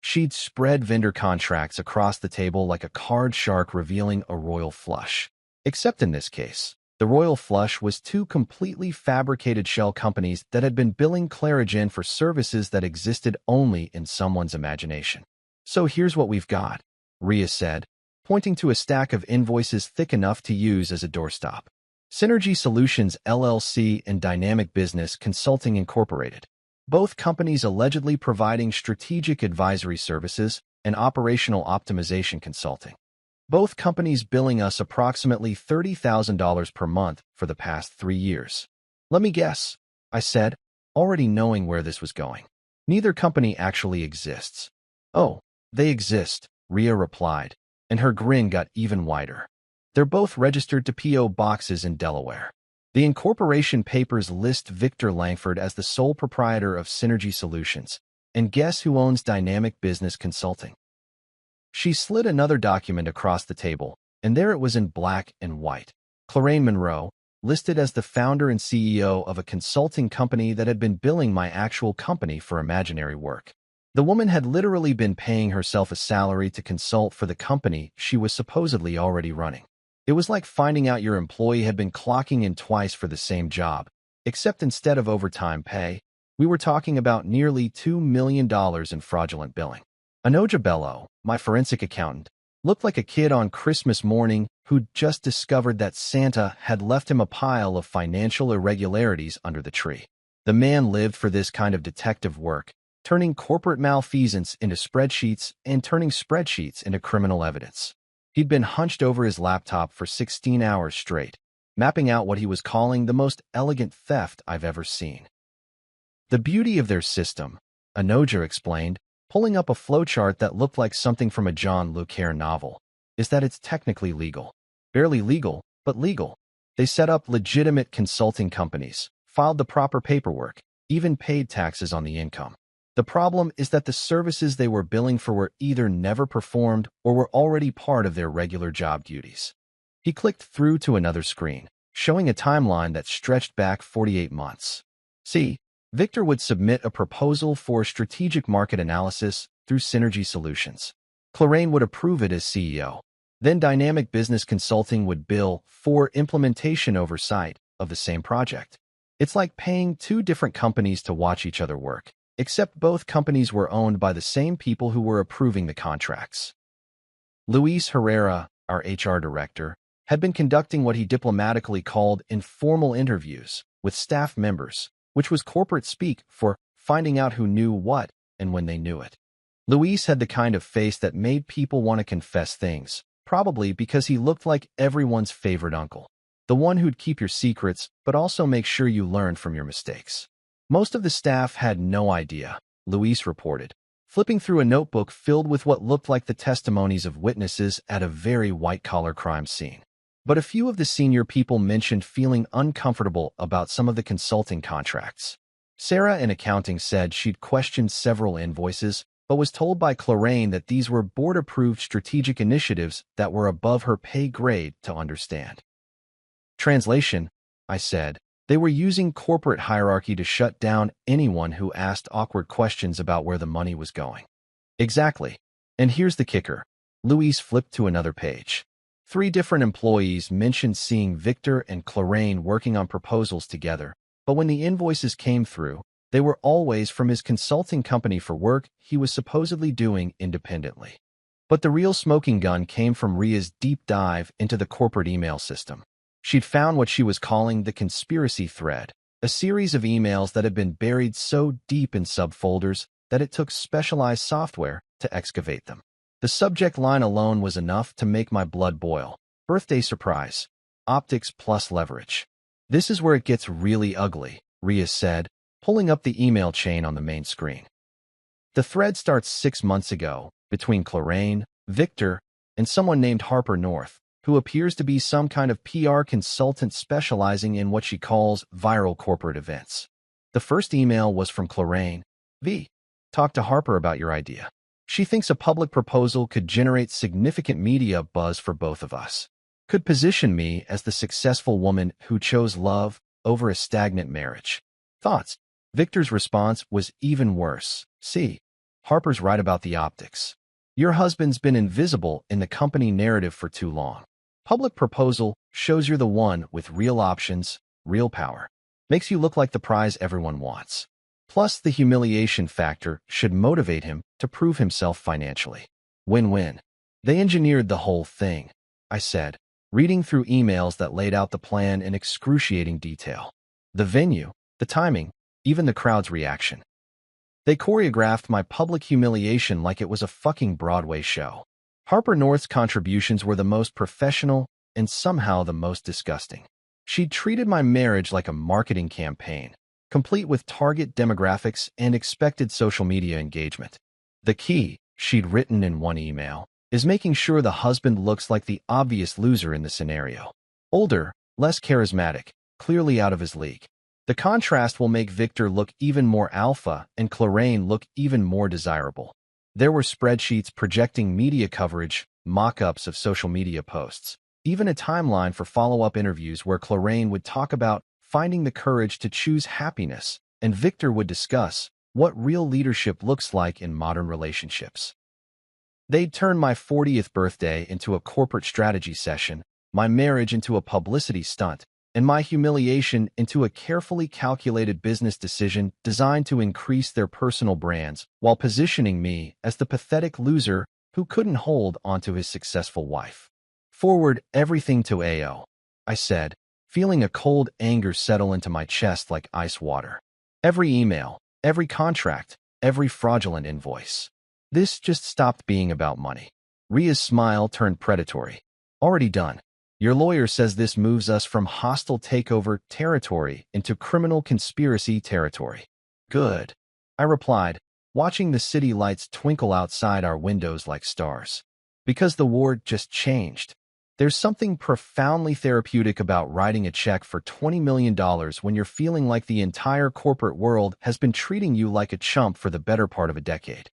She'd spread vendor contracts across the table like a card shark revealing a royal flush. Except in this case, the royal flush was 2 completely fabricated shell companies that had been billing Clarigen for services that existed only in someone's imagination. So here's what we've got, Riya said, pointing to a stack of invoices thick enough to use as a doorstop. Synergy Solutions LLC and Dynamic Business Consulting Incorporated, both companies allegedly providing strategic advisory services and operational optimization consulting. Both companies billing us approximately $30,000 per month for the past 3 years. Let me guess, I said, already knowing where this was going. Neither company actually exists. Oh, they exist, Riya replied, and her grin got even wider. They're both registered to P.O. boxes in Delaware. The incorporation papers list Victor Langford as the sole proprietor of Synergy Solutions. And guess who owns Dynamic Business Consulting? She slid another document across the table, and there it was in black and white. Clarraine Monroe, listed as the founder and CEO of a consulting company that had been billing my actual company for imaginary work. The woman had literally been paying herself a salary to consult for the company she was supposedly already running. It was like finding out your employee had been clocking in twice for the same job, except instead of overtime pay, we were talking about nearly $2 million in fraudulent billing. Anoja Bello, my forensic accountant, looked like a kid on Christmas morning who'd just discovered that Santa had left him a pile of financial irregularities under the tree. The man lived for this kind of detective work, turning corporate malfeasance into spreadsheets and turning spreadsheets into criminal evidence. He'd been hunched over his laptop for 16 hours straight, mapping out what he was calling the most elegant theft I've ever seen. The beauty of their system, Anoja explained, pulling up a flowchart that looked like something from a John Le Carre novel, is that it's technically legal. Barely legal, but legal. They set up legitimate consulting companies, filed the proper paperwork, even paid taxes on the income. The problem is that the services they were billing for were either never performed or were already part of their regular job duties. He clicked through to another screen, showing a timeline that stretched back 48 months. See, Victor would submit a proposal for strategic market analysis through Synergy Solutions. Clarraine would approve it as CEO. Then Dynamic Business Consulting would bill for implementation oversight of the same project. It's like paying two different companies to watch each other work, except both companies were owned by the same people who were approving the contracts. Luis Herrera, our HR director, had been conducting what he diplomatically called informal interviews with staff members, which was corporate speak for finding out who knew what and when they knew it. Luis had the kind of face that made people want to confess things, probably because he looked like everyone's favorite uncle, the one who'd keep your secrets but also make sure you learned from your mistakes. Most of the staff had no idea, Luis reported, flipping through a notebook filled with what looked like the testimonies of witnesses at a very white-collar crime scene. But a few of the senior people mentioned feeling uncomfortable about some of the consulting contracts. Sarah in accounting said she'd questioned several invoices, but was told by Clarraine that these were board-approved strategic initiatives that were above her pay grade to understand. Translation, I said. They were using corporate hierarchy to shut down anyone who asked awkward questions about where the money was going. Exactly. And here's the kicker. Luis flipped to another page. 3 different employees mentioned seeing Victor and Clarraine working on proposals together, but when the invoices came through, they were always from his consulting company for work he was supposedly doing independently. But the real smoking gun came from Ria's deep dive into the corporate email system. She'd found what she was calling the conspiracy thread, a series of emails that had been buried so deep in subfolders that it took specialized software to excavate them. The subject line alone was enough to make my blood boil. Birthday surprise. Optics plus leverage. This is where it gets really ugly, Ria said, pulling up the email chain on the main screen. The thread starts 6 months ago, between Clarraine, Victor, and someone named Harper North, who appears to be some kind of PR consultant specializing in what she calls viral corporate events. The first email was from Clarraine. V. Talk to Harper about your idea. She thinks a public proposal could generate significant media buzz for both of us. Could position me as the successful woman who chose love over a stagnant marriage. Thoughts? Victor's response was even worse. See, Harper's right about the optics. Your husband's been invisible in the company narrative for too long. Public proposal shows you're the one with real options, real power. Makes you look like the prize everyone wants. Plus, the humiliation factor should motivate him to prove himself financially. Win-win. They engineered the whole thing, I said, reading through emails that laid out the plan in excruciating detail. The venue, the timing, even the crowd's reaction. They choreographed my public humiliation like it was a fucking Broadway show. Harper North's contributions were the most professional and somehow the most disgusting. She'd treated my marriage like a marketing campaign, complete with target demographics and expected social media engagement. The key, she'd written in one email, is making sure the husband looks like the obvious loser in the scenario. Older, less charismatic, clearly out of his league. The contrast will make Victor look even more alpha and Clarraine look even more desirable. There were spreadsheets projecting media coverage, mock-ups of social media posts, even a timeline for follow-up interviews where Clarraine would talk about finding the courage to choose happiness, and Victor would discuss what real leadership looks like in modern relationships. They'd turn my 40th birthday into a corporate strategy session, my marriage into a publicity stunt, and my humiliation into a carefully calculated business decision designed to increase their personal brands while positioning me as the pathetic loser who couldn't hold onto his successful wife. Forward everything to AO, I said, feeling a cold anger settle into my chest like ice water. Every email, every contract, every fraudulent invoice. This just stopped being about money. Ria's smile turned predatory. Already done. Your lawyer says this moves us from hostile takeover territory into criminal conspiracy territory. Good, I replied, watching the city lights twinkle outside our windows like stars. Because the war just changed. There's something profoundly therapeutic about writing a check for $20 million when you're feeling like the entire corporate world has been treating you like a chump for the better part of a decade.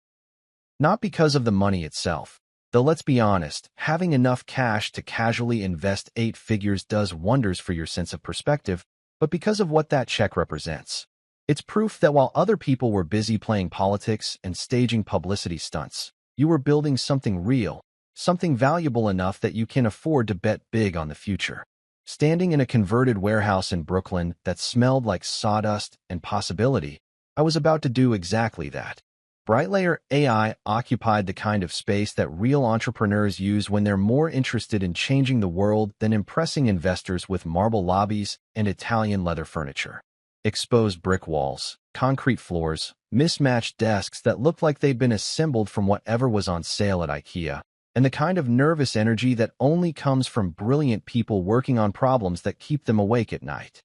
Not because of the money itself. Though let's be honest, having enough cash to casually invest 8 figures does wonders for your sense of perspective, but because of what that check represents. It's proof that while other people were busy playing politics and staging publicity stunts, you were building something real, something valuable enough that you can afford to bet big on the future. Standing in a converted warehouse in Brooklyn that smelled like sawdust and possibility, I was about to do exactly that. BrightLayer AI occupied the kind of space that real entrepreneurs use when they're more interested in changing the world than impressing investors with marble lobbies and Italian leather furniture. Exposed brick walls, concrete floors, mismatched desks that looked like they'd been assembled from whatever was on sale at IKEA, and the kind of nervous energy that only comes from brilliant people working on problems that keep them awake at night.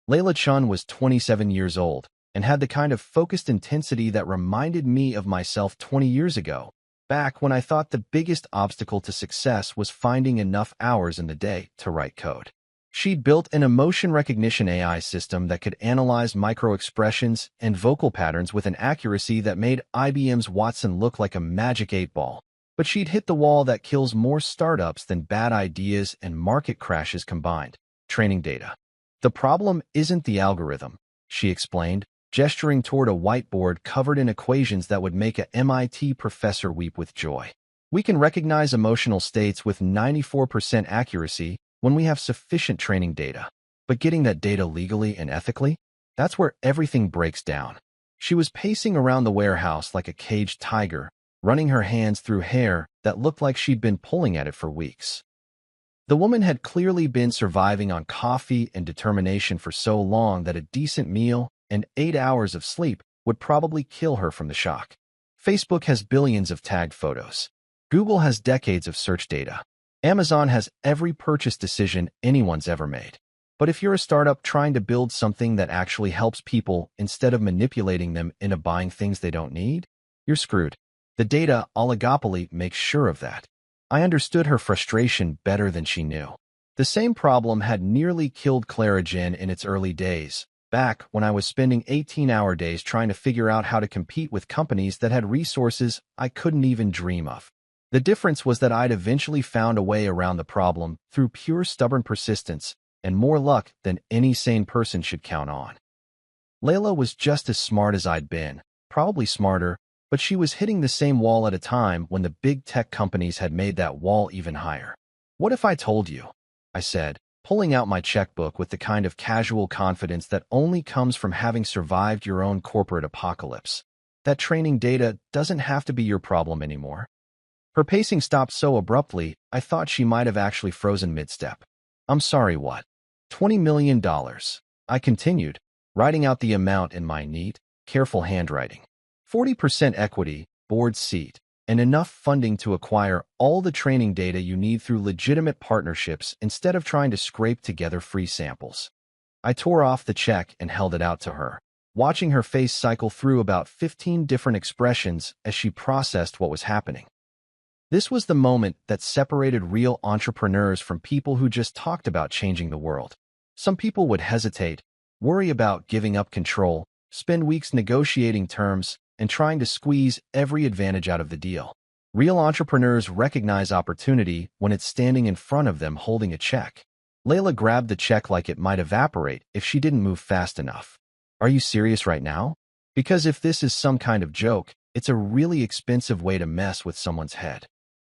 Layla Chun was 27 years old, and had the kind of focused intensity that reminded me of myself 20 years ago, back when I thought the biggest obstacle to success was finding enough hours in the day to write code. She'd built an emotion recognition AI system that could analyze micro-expressions and vocal patterns with an accuracy that made IBM's Watson look like a magic 8-ball. But she'd hit the wall that kills more startups than bad ideas and market crashes combined: training data. The problem isn't the algorithm, she explained, gesturing toward a whiteboard covered in equations that would make a MIT professor weep with joy. We can recognize emotional states with 94% accuracy when we have sufficient training data. But getting that data legally and ethically? That's where everything breaks down. She was pacing around the warehouse like a caged tiger, running her hands through hair that looked like she'd been pulling at it for weeks. The woman had clearly been surviving on coffee and determination for so long that a decent meal and 8 hours of sleep would probably kill her from the shock. Facebook has billions of tagged photos. Google has decades of search data. Amazon has every purchase decision anyone's ever made. But if you're a startup trying to build something that actually helps people instead of manipulating them into buying things they don't need, you're screwed. The data oligopoly makes sure of that. I understood her frustration better than she knew. The same problem had nearly killed Clara Jen in its early days, back when I was spending 18-hour days trying to figure out how to compete with companies that had resources I couldn't even dream of. The difference was that I'd eventually found a way around the problem through pure stubborn persistence and more luck than any sane person should count on. Layla was just as smart as I'd been, probably smarter, but she was hitting the same wall at a time when the big tech companies had made that wall even higher. What if I told you? I said, pulling out my checkbook with the kind of casual confidence that only comes from having survived your own corporate apocalypse. That training data doesn't have to be your problem anymore. Her pacing stopped so abruptly, I thought she might have actually frozen mid-step. I'm sorry, what? $20 million. I continued, writing out the amount in my neat, careful handwriting. 40% equity, board seat, and enough funding to acquire all the training data you need through legitimate partnerships instead of trying to scrape together free samples. I tore off the check and held it out to her, watching her face cycle through about 15 different expressions as she processed what was happening. This was the moment that separated real entrepreneurs from people who just talked about changing the world. Some people would hesitate, worry about giving up control, spend weeks negotiating terms, and trying to squeeze every advantage out of the deal. Real entrepreneurs recognize opportunity when it's standing in front of them holding a check. Layla grabbed the check like it might evaporate if she didn't move fast enough. Are you serious right now? Because if this is some kind of joke, it's a really expensive way to mess with someone's head.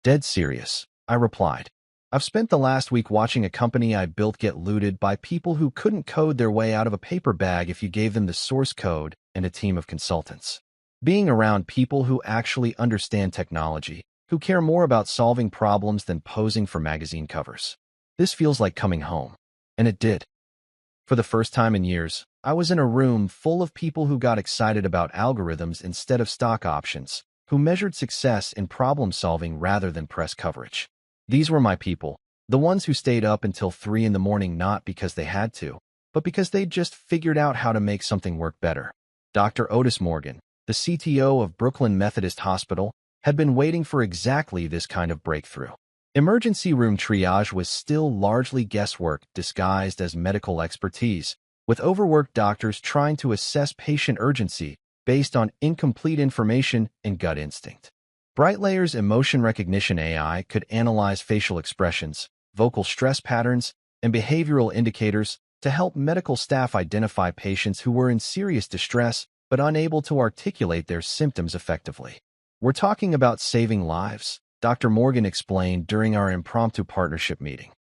Dead serious, I replied. I've spent the last week watching a company I built get looted by people who couldn't code their way out of a paper bag if you gave them the source code and a team of consultants. Being around people who actually understand technology, who care more about solving problems than posing for magazine covers. This feels like coming home. And it did. For the first time in years, I was in a room full of people who got excited about algorithms instead of stock options, who measured success in problem-solving rather than press coverage. These were my people, the ones who stayed up until 3 a.m. not because they had to, but because they'd just figured out how to make something work better. Dr. Otis Morgan, the CTO of Brooklyn Methodist Hospital, had been waiting for exactly this kind of breakthrough. Emergency room triage was still largely guesswork disguised as medical expertise, with overworked doctors trying to assess patient urgency based on incomplete information and gut instinct. BrightLayer's emotion recognition AI could analyze facial expressions, vocal stress patterns, and behavioral indicators to help medical staff identify patients who were in serious distress but unable to articulate their symptoms effectively. We're talking about saving lives, Dr. Morgan explained during our impromptu partnership meeting.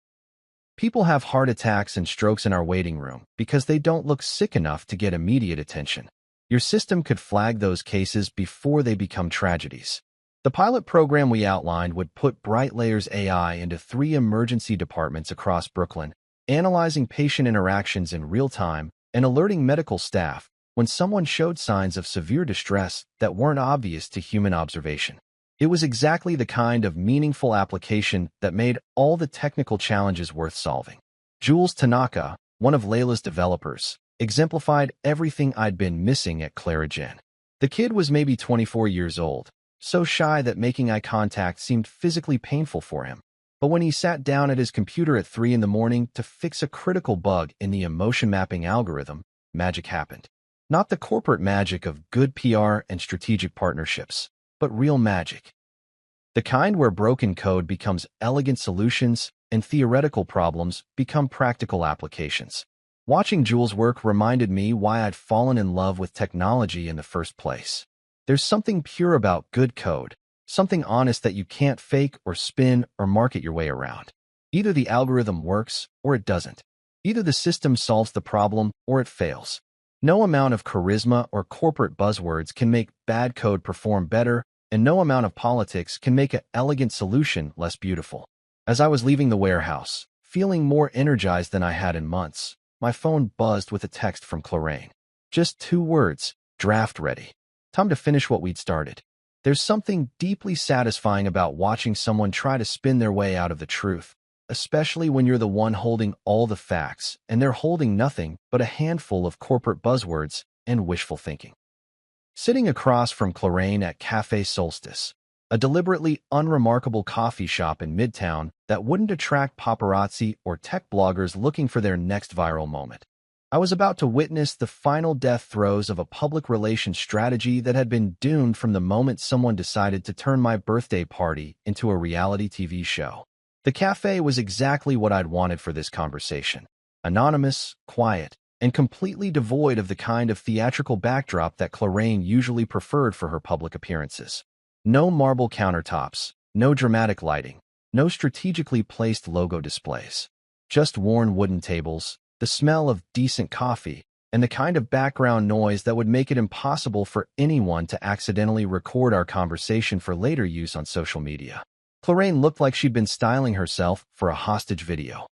People have heart attacks and strokes in our waiting room because they don't look sick enough to get immediate attention. Your system could flag those cases before they become tragedies. The pilot program we outlined would put BrightLayer's AI into 3 emergency departments across Brooklyn, analyzing patient interactions in real time and alerting medical staff when someone showed signs of severe distress that weren't obvious to human observation. It was exactly the kind of meaningful application that made all the technical challenges worth solving. Jules Tanaka, one of Layla's developers, exemplified everything I'd been missing at Clarigen. The kid was maybe 24 years old, so shy that making eye contact seemed physically painful for him. But when he sat down at his computer at 3 a.m. to fix a critical bug in the emotion mapping algorithm, magic happened. Not the corporate magic of good PR and strategic partnerships, but real magic. The kind where broken code becomes elegant solutions and theoretical problems become practical applications. Watching Jules' work reminded me why I'd fallen in love with technology in the first place. There's something pure about good code, something honest that you can't fake or spin or market your way around. Either the algorithm works or it doesn't. Either the system solves the problem or it fails. No amount of charisma or corporate buzzwords can make bad code perform better, and no amount of politics can make an elegant solution less beautiful. As I was leaving the warehouse, feeling more energized than I had in months, my phone buzzed with a text from Clarigen. Just 2 words, draft ready. Time to finish what we'd started. There's something deeply satisfying about watching someone try to spin their way out of the truth, especially when you're the one holding all the facts and they're holding nothing but a handful of corporate buzzwords and wishful thinking. Sitting across from Clarigen at Café Solstice, a deliberately unremarkable coffee shop in Midtown that wouldn't attract paparazzi or tech bloggers looking for their next viral moment, I was about to witness the final death throes of a public relations strategy that had been doomed from the moment someone decided to turn my birthday party into a reality TV show. The cafe was exactly what I'd wanted for this conversation. Anonymous, quiet, and completely devoid of the kind of theatrical backdrop that Clarigen usually preferred for her public appearances. No marble countertops, no dramatic lighting, no strategically placed logo displays. Just worn wooden tables, the smell of decent coffee, and the kind of background noise that would make it impossible for anyone to accidentally record our conversation for later use on social media. Clarigen looked like she'd been styling herself for a hostage video.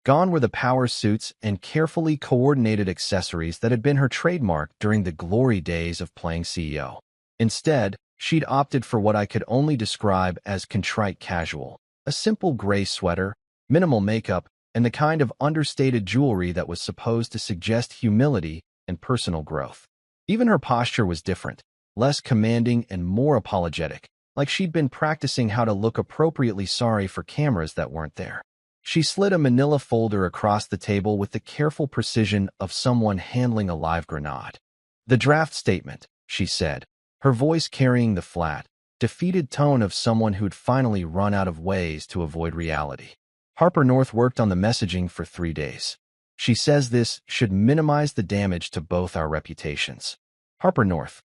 Gone were the power suits and carefully coordinated accessories that had been her trademark during the glory days of playing CEO. Instead, she'd opted for what I could only describe as contrite casual, a simple gray sweater, minimal makeup, and the kind of understated jewelry that was supposed to suggest humility and personal growth. Even her posture was different, less commanding and more apologetic, like she'd been practicing how to look appropriately sorry for cameras that weren't there. She slid a manila folder across the table with the careful precision of someone handling a live grenade. "The draft statement," she said, her voice carrying the flat, defeated tone of someone who'd finally run out of ways to avoid reality. "Harper North worked on the messaging for 3 days. She says this should minimize the damage to both our reputations." Harper North,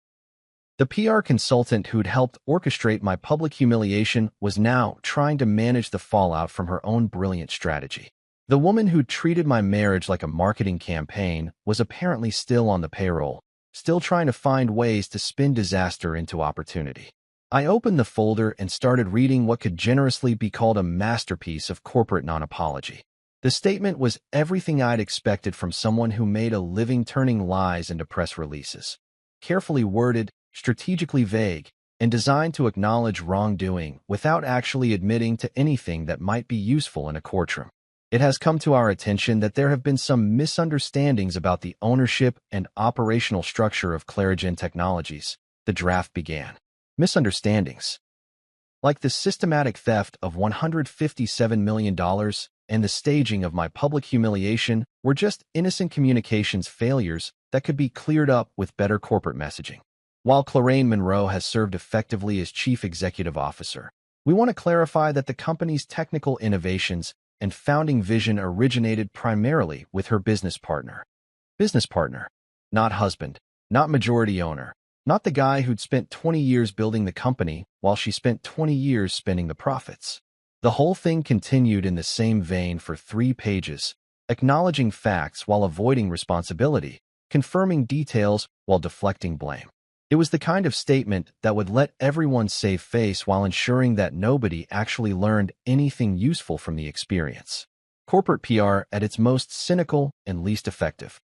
the PR consultant who'd helped orchestrate my public humiliation, was now trying to manage the fallout from her own brilliant strategy. The woman who'd treated my marriage like a marketing campaign was apparently still on the payroll, still trying to find ways to spin disaster into opportunity. I opened the folder and started reading what could generously be called a masterpiece of corporate non-apology. The statement was everything I'd expected from someone who made a living turning lies into press releases. Carefully worded, strategically vague, and designed to acknowledge wrongdoing without actually admitting to anything that might be useful in a courtroom. "It has come to our attention that there have been some misunderstandings about the ownership and operational structure of Clarigen Technologies," the draft began. Misunderstandings, like the systematic theft of $157 million and the staging of my public humiliation, were just innocent communications failures that could be cleared up with better corporate messaging. "While Clarraine Monroe has served effectively as chief executive officer, we want to clarify that the company's technical innovations and founding vision originated primarily with her business partner. Business partner, not husband, not majority owner, not the guy who'd spent 20 years building the company while she spent 20 years spending the profits." The whole thing continued in the same vein for 3 pages, acknowledging facts while avoiding responsibility, confirming details while deflecting blame. It was the kind of statement that would let everyone save face while ensuring that nobody actually learned anything useful from the experience. Corporate PR at its most cynical and least effective.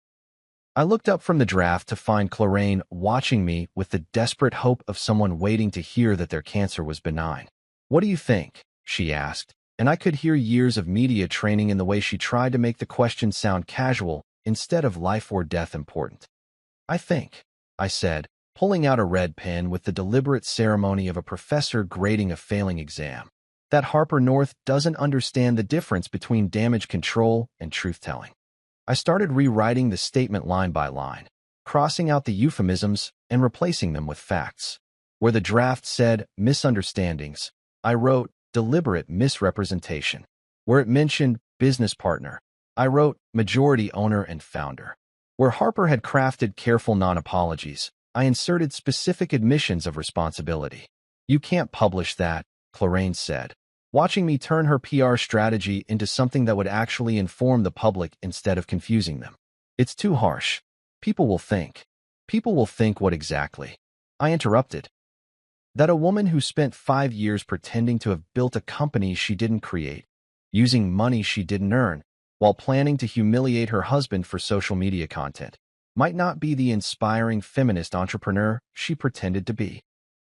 I looked up from the draft to find Clarraine watching me with the desperate hope of someone waiting to hear that their cancer was benign. "What do you think?" she asked, and I could hear years of media training in the way she tried to make the question sound casual instead of life or death important. "I think," I said, pulling out a red pen with the deliberate ceremony of a professor grading a failing exam, "that Harper North doesn't understand the difference between damage control and truth-telling." I started rewriting the statement line by line, crossing out the euphemisms and replacing them with facts. Where the draft said misunderstandings, I wrote deliberate misrepresentation. Where it mentioned business partner, I wrote majority owner and founder. Where Harper had crafted careful non-apologies, I inserted specific admissions of responsibility. "You can't publish that," Clarraine said, watching me turn her PR strategy into something that would actually inform the public instead of confusing them. "It's too harsh. People will think." "People will think what exactly?" I interrupted. "That a woman who spent 5 years pretending to have built a company she didn't create, using money she didn't earn, while planning to humiliate her husband for social media content, might not be the inspiring feminist entrepreneur she pretended to be."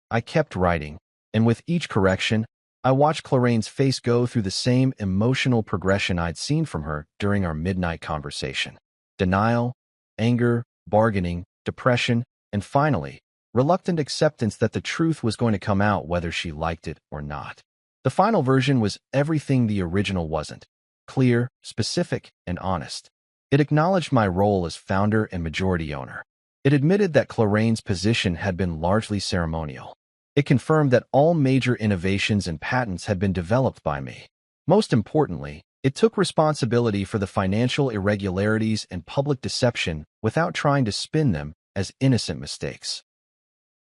I kept writing, and with each correction, I watched Clarraine's face go through the same emotional progression I'd seen from her during our midnight conversation. Denial, anger, bargaining, depression, and finally, reluctant acceptance that the truth was going to come out whether she liked it or not. The final version was everything the original wasn't: clear, specific, and honest. It acknowledged my role as founder and majority owner. It admitted that Clarraine's position had been largely ceremonial. It confirmed that all major innovations and patents had been developed by me. Most importantly, it took responsibility for the financial irregularities and public deception without trying to spin them as innocent mistakes.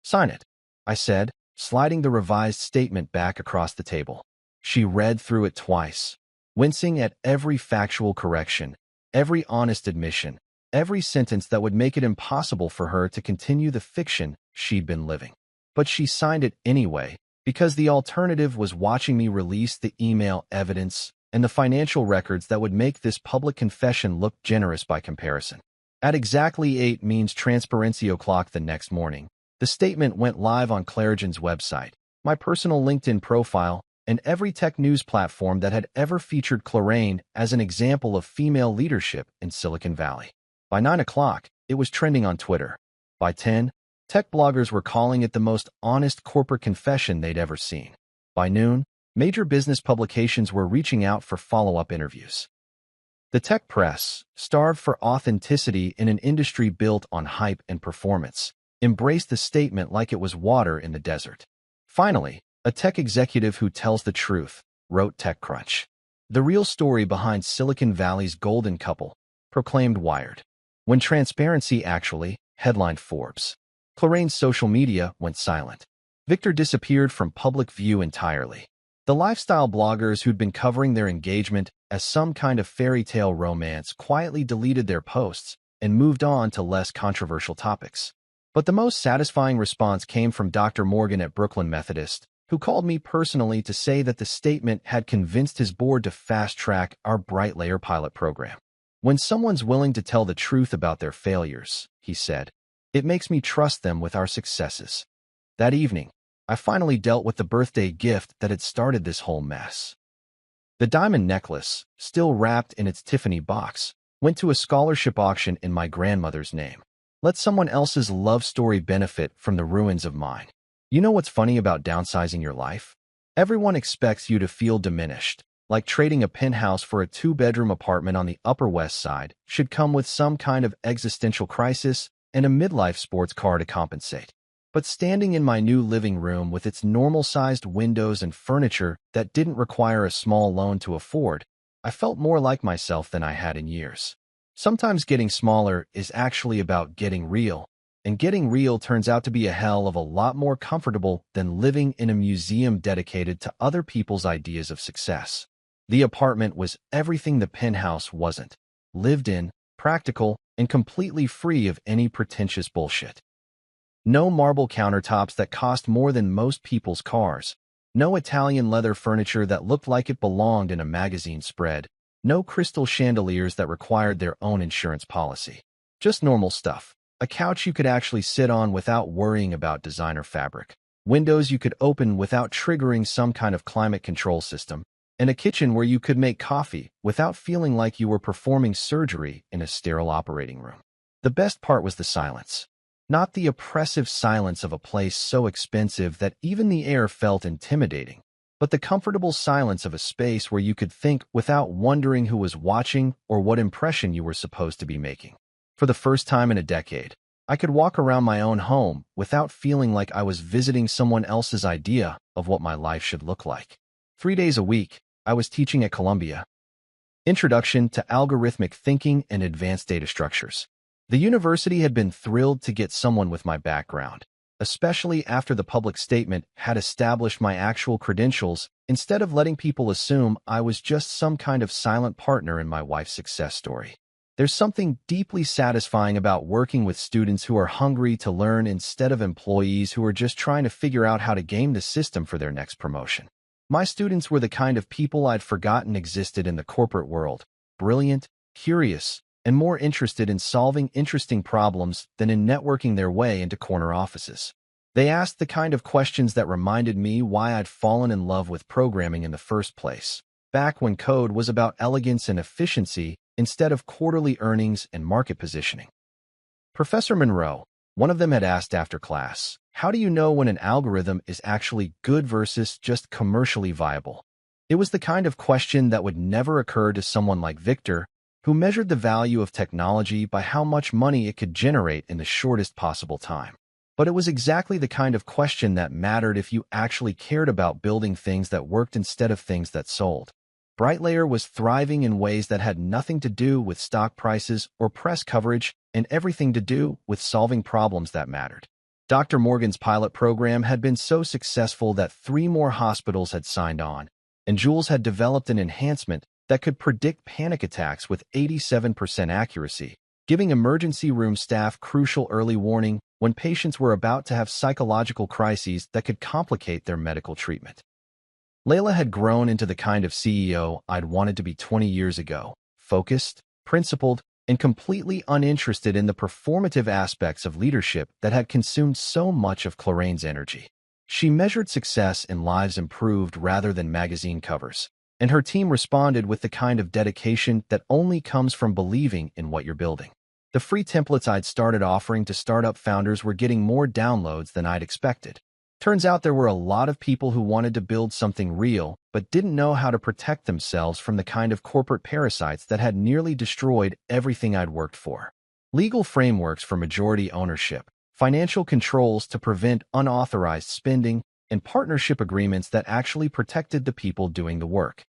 "Sign it," I said, sliding the revised statement back across the table. She read through it twice, wincing at every factual correction, every honest admission, every sentence that would make it impossible for her to continue the fiction she'd been living. But she signed it anyway, because the alternative was watching me release the email evidence and the financial records that would make this public confession look generous by comparison. At exactly 8 means transparency o'clock the next morning, the statement went live on Clarigen's website, my personal LinkedIn profile, and every tech news platform that had ever featured Clarraine as an example of female leadership in Silicon Valley. By 9 o'clock, it was trending on Twitter. By 10, Tech bloggers were calling it the most honest corporate confession they'd ever seen. By noon, major business publications were reaching out for follow-up interviews. The tech press, starved for authenticity in an industry built on hype and performance, embraced the statement like it was water in the desert. Finally, a tech executive who tells the truth wrote TechCrunch. The real story behind Silicon Valley's golden couple, proclaimed Wired. When transparency actually, headlined Forbes. Clorane's social media went silent. Victor disappeared from public view entirely. The lifestyle bloggers who'd been covering their engagement as some kind of fairy tale romance quietly deleted their posts and moved on to less controversial topics. But the most satisfying response came from Dr. Morgan at Brooklyn Methodist, who called me personally to say that the statement had convinced his board to fast-track our Bright Layer pilot program. When someone's willing to tell the truth about their failures, he said, it makes me trust them with our successes. That evening, I finally dealt with the birthday gift that had started this whole mess. The diamond necklace, still wrapped in its Tiffany box, went to a scholarship auction in my grandmother's name. Let someone else's love story benefit from the ruins of mine. You know what's funny about downsizing your life? Everyone expects you to feel diminished, like trading a penthouse for a two-bedroom apartment on the Upper West Side should come with some kind of existential crisis and a midlife sports car to compensate. But standing in my new living room with its normal-sized windows and furniture that didn't require a small loan to afford, I felt more like myself than I had in years. Sometimes getting smaller is actually about getting real, and getting real turns out to be a hell of a lot more comfortable than living in a museum dedicated to other people's ideas of success. The apartment was everything the penthouse wasn't: lived in, practical, and completely free of any pretentious bullshit. No marble countertops that cost more than most people's cars. No Italian leather furniture that looked like it belonged in a magazine spread. No crystal chandeliers that required their own insurance policy. Just normal stuff. A couch you could actually sit on without worrying about designer fabric. Windows you could open without triggering some kind of climate control system. And a kitchen where you could make coffee without feeling like you were performing surgery in a sterile operating room. The best part was the silence. Not the oppressive silence of a place so expensive that even the air felt intimidating, but the comfortable silence of a space where you could think without wondering who was watching or what impression you were supposed to be making. For the first time in a decade, I could walk around my own home without feeling like I was visiting someone else's idea of what my life should look like. 3 days a week, I was teaching at Columbia. Introduction to Algorithmic Thinking and Advanced Data Structures. The university had been thrilled to get someone with my background, especially after the public statement had established my actual credentials instead of letting people assume I was just some kind of silent partner in my wife's success story. There's something deeply satisfying about working with students who are hungry to learn instead of employees who are just trying to figure out how to game the system for their next promotion. My students were the kind of people I'd forgotten existed in the corporate world: brilliant, curious, and more interested in solving interesting problems than in networking their way into corner offices. They asked the kind of questions that reminded me why I'd fallen in love with programming in the first place, back when code was about elegance and efficiency instead of quarterly earnings and market positioning. Professor Monroe, one of them, had asked after class, "How do you know when an algorithm is actually good versus just commercially viable?" It was the kind of question that would never occur to someone like Victor, who measured the value of technology by how much money it could generate in the shortest possible time. But it was exactly the kind of question that mattered if you actually cared about building things that worked instead of things that sold. Brightlayer was thriving in ways that had nothing to do with stock prices or press coverage and everything to do with solving problems that mattered. Dr. Morgan's pilot program had been so successful that 3 more hospitals had signed on, and Jules had developed an enhancement that could predict panic attacks with 87% accuracy, giving emergency room staff crucial early warning when patients were about to have psychological crises that could complicate their medical treatment. Layla had grown into the kind of CEO I'd wanted to be 20 years ago: focused, principled, and completely uninterested in the performative aspects of leadership that had consumed so much of Clorane's energy. She measured success in lives improved rather than magazine covers, and her team responded with the kind of dedication that only comes from believing in what you're building. The free templates I'd started offering to startup founders were getting more downloads than I'd expected. Turns out there were a lot of people who wanted to build something real, but didn't know how to protect themselves from the kind of corporate parasites that had nearly destroyed everything I'd worked for. Legal frameworks for majority ownership, financial controls to prevent unauthorized spending, and partnership agreements that actually protected the people doing the work.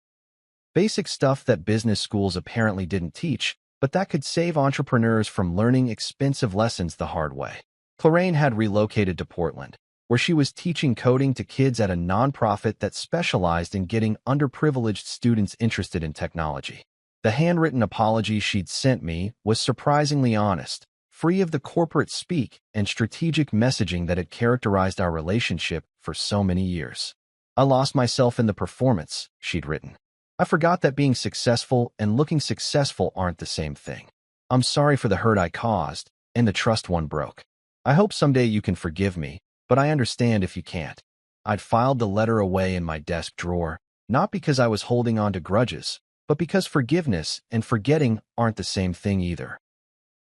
Basic stuff that business schools apparently didn't teach, but that could save entrepreneurs from learning expensive lessons the hard way. Clarraine had relocated to Portland, where she was teaching coding to kids at a nonprofit that specialized in getting underprivileged students interested in technology. The handwritten apology she'd sent me was surprisingly honest, free of the corporate speak and strategic messaging that had characterized our relationship for so many years. "I lost myself in the performance," she'd written. "I forgot that being successful and looking successful aren't the same thing. I'm sorry for the hurt I caused and the trust one broke. I hope someday you can forgive me, but I understand if you can't." I'd filed the letter away in my desk drawer, not because I was holding on to grudges, but because forgiveness and forgetting aren't the same thing either.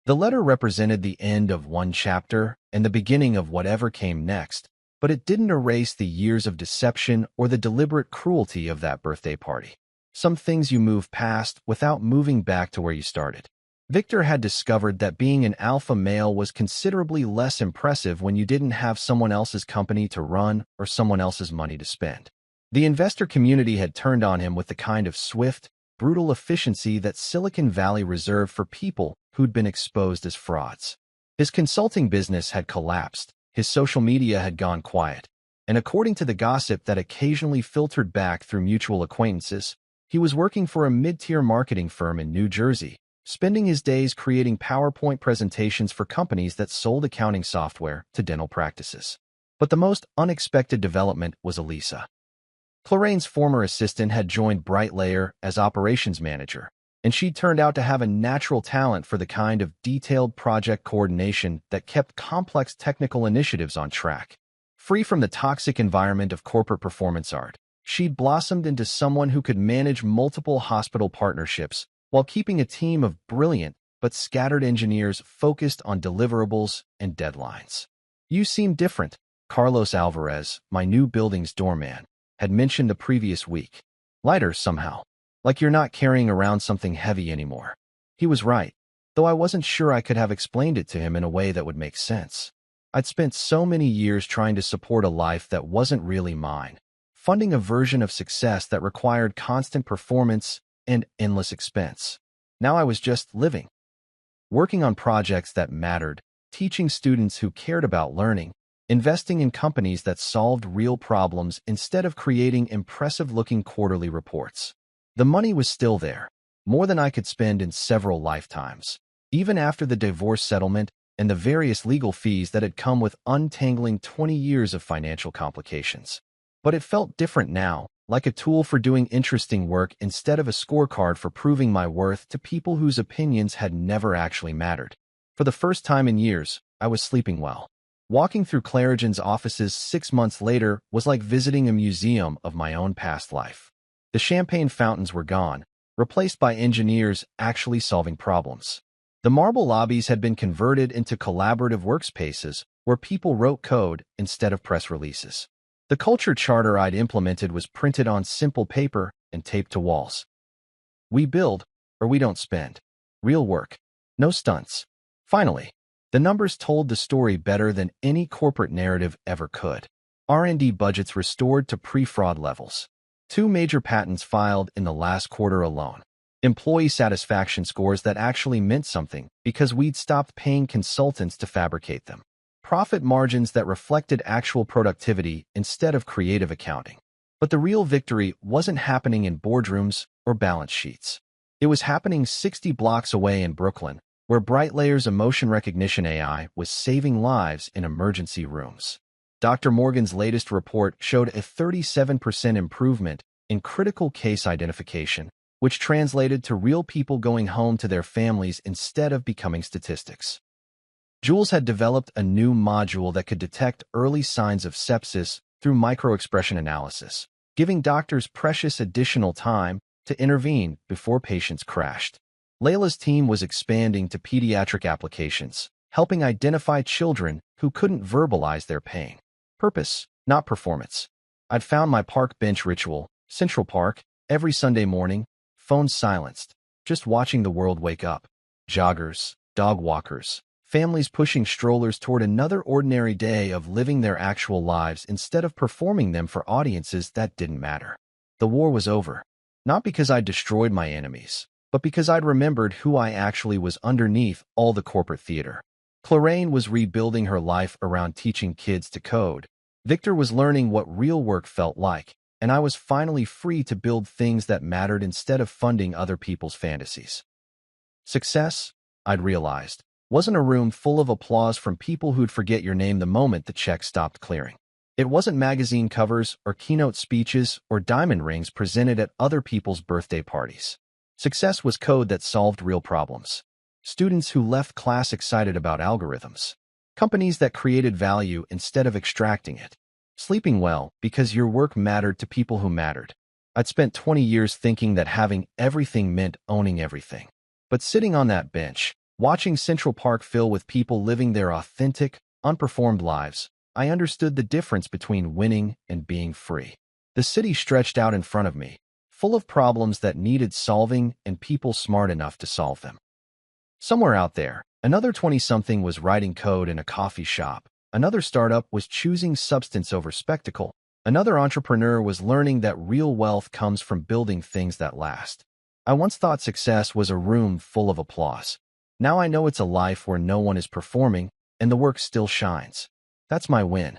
The letter represented the end of one chapter and the beginning of whatever came next, but it didn't erase the years of deception or the deliberate cruelty of that birthday party. Some things you move past without moving back to where you started. Victor had discovered that being an alpha male was considerably less impressive when you didn't have someone else's company to run or someone else's money to spend. The investor community had turned on him with the kind of swift, brutal efficiency that Silicon Valley reserved for people who'd been exposed as frauds. His consulting business had collapsed, his social media had gone quiet, and according to the gossip that occasionally filtered back through mutual acquaintances, he was working for a mid-tier marketing firm in New Jersey, spending his days creating PowerPoint presentations for companies that sold accounting software to dental practices. But the most unexpected development was Elisa. Clarraine's former assistant had joined BrightLayer as operations manager, and she turned out to have a natural talent for the kind of detailed project coordination that kept complex technical initiatives on track. Free from the toxic environment of corporate performance art, she'd blossomed into someone who could manage multiple hospital partnerships while keeping a team of brilliant but scattered engineers focused on deliverables and deadlines. "You seem different," Carlos Alvarez, my new building's doorman, had mentioned the previous week. "Lighter somehow. Like you're not carrying around something heavy anymore." He was right, though I wasn't sure I could have explained it to him in a way that would make sense. I'd spent so many years trying to support a life that wasn't really mine, funding a version of success that required constant performance and endless expense. Now I was just living, working on projects that mattered, teaching students who cared about learning, investing in companies that solved real problems instead of creating impressive-looking quarterly reports. The money was still there, more than I could spend in several lifetimes, even after the divorce settlement and the various legal fees that had come with untangling 20 years of financial complications. But it felt different now, like a tool for doing interesting work instead of a scorecard for proving my worth to people whose opinions had never actually mattered. For the first time in years, I was sleeping well. Walking through Clarigen's offices 6 months later was like visiting a museum of my own past life. The champagne fountains were gone, replaced by engineers actually solving problems. The marble lobbies had been converted into collaborative workspaces where people wrote code instead of press releases. The culture charter I'd implemented was printed on simple paper and taped to walls. "We build, or we don't spend. Real work. No stunts." Finally, the numbers told the story better than any corporate narrative ever could. R&D budgets restored to pre-fraud levels. 2 major patents filed in the last quarter alone. Employee satisfaction scores that actually meant something because we'd stopped paying consultants to fabricate them. Profit margins that reflected actual productivity instead of creative accounting. But the real victory wasn't happening in boardrooms or balance sheets. It was happening 60 blocks away in Brooklyn, where BrightLayer's emotion recognition AI was saving lives in emergency rooms. Dr. Morgan's latest report showed a 37% improvement in critical case identification, which translated to real people going home to their families instead of becoming statistics. Jules had developed a new module that could detect early signs of sepsis through microexpression analysis, giving doctors precious additional time to intervene before patients crashed. Layla's team was expanding to pediatric applications, helping identify children who couldn't verbalize their pain. Purpose, not performance. I'd found my park bench ritual, Central Park, every Sunday morning, phones silenced, just watching the world wake up. Joggers, dog walkers, families pushing strollers toward another ordinary day of living their actual lives instead of performing them for audiences that didn't matter. The war was over, not because I'd destroyed my enemies, but because I'd remembered who I actually was underneath all the corporate theater. Clarraine was rebuilding her life around teaching kids to code. Victor was learning what real work felt like, and I was finally free to build things that mattered instead of funding other people's fantasies. Success, I'd realized, wasn't a room full of applause from people who'd forget your name the moment the check stopped clearing. It wasn't magazine covers or keynote speeches or diamond rings presented at other people's birthday parties. Success was code that solved real problems. Students who left class excited about algorithms. Companies that created value instead of extracting it. Sleeping well because your work mattered to people who mattered. I'd spent 20 years thinking that having everything meant owning everything. But sitting on that bench, watching Central Park fill with people living their authentic, unperformed lives, I understood the difference between winning and being free. The city stretched out in front of me, full of problems that needed solving and people smart enough to solve them. Somewhere out there, another 20-something was writing code in a coffee shop. Another startup was choosing substance over spectacle. Another entrepreneur was learning that real wealth comes from building things that last. I once thought success was a room full of applause. Now I know it's a life where no one is performing and the work still shines. That's my win.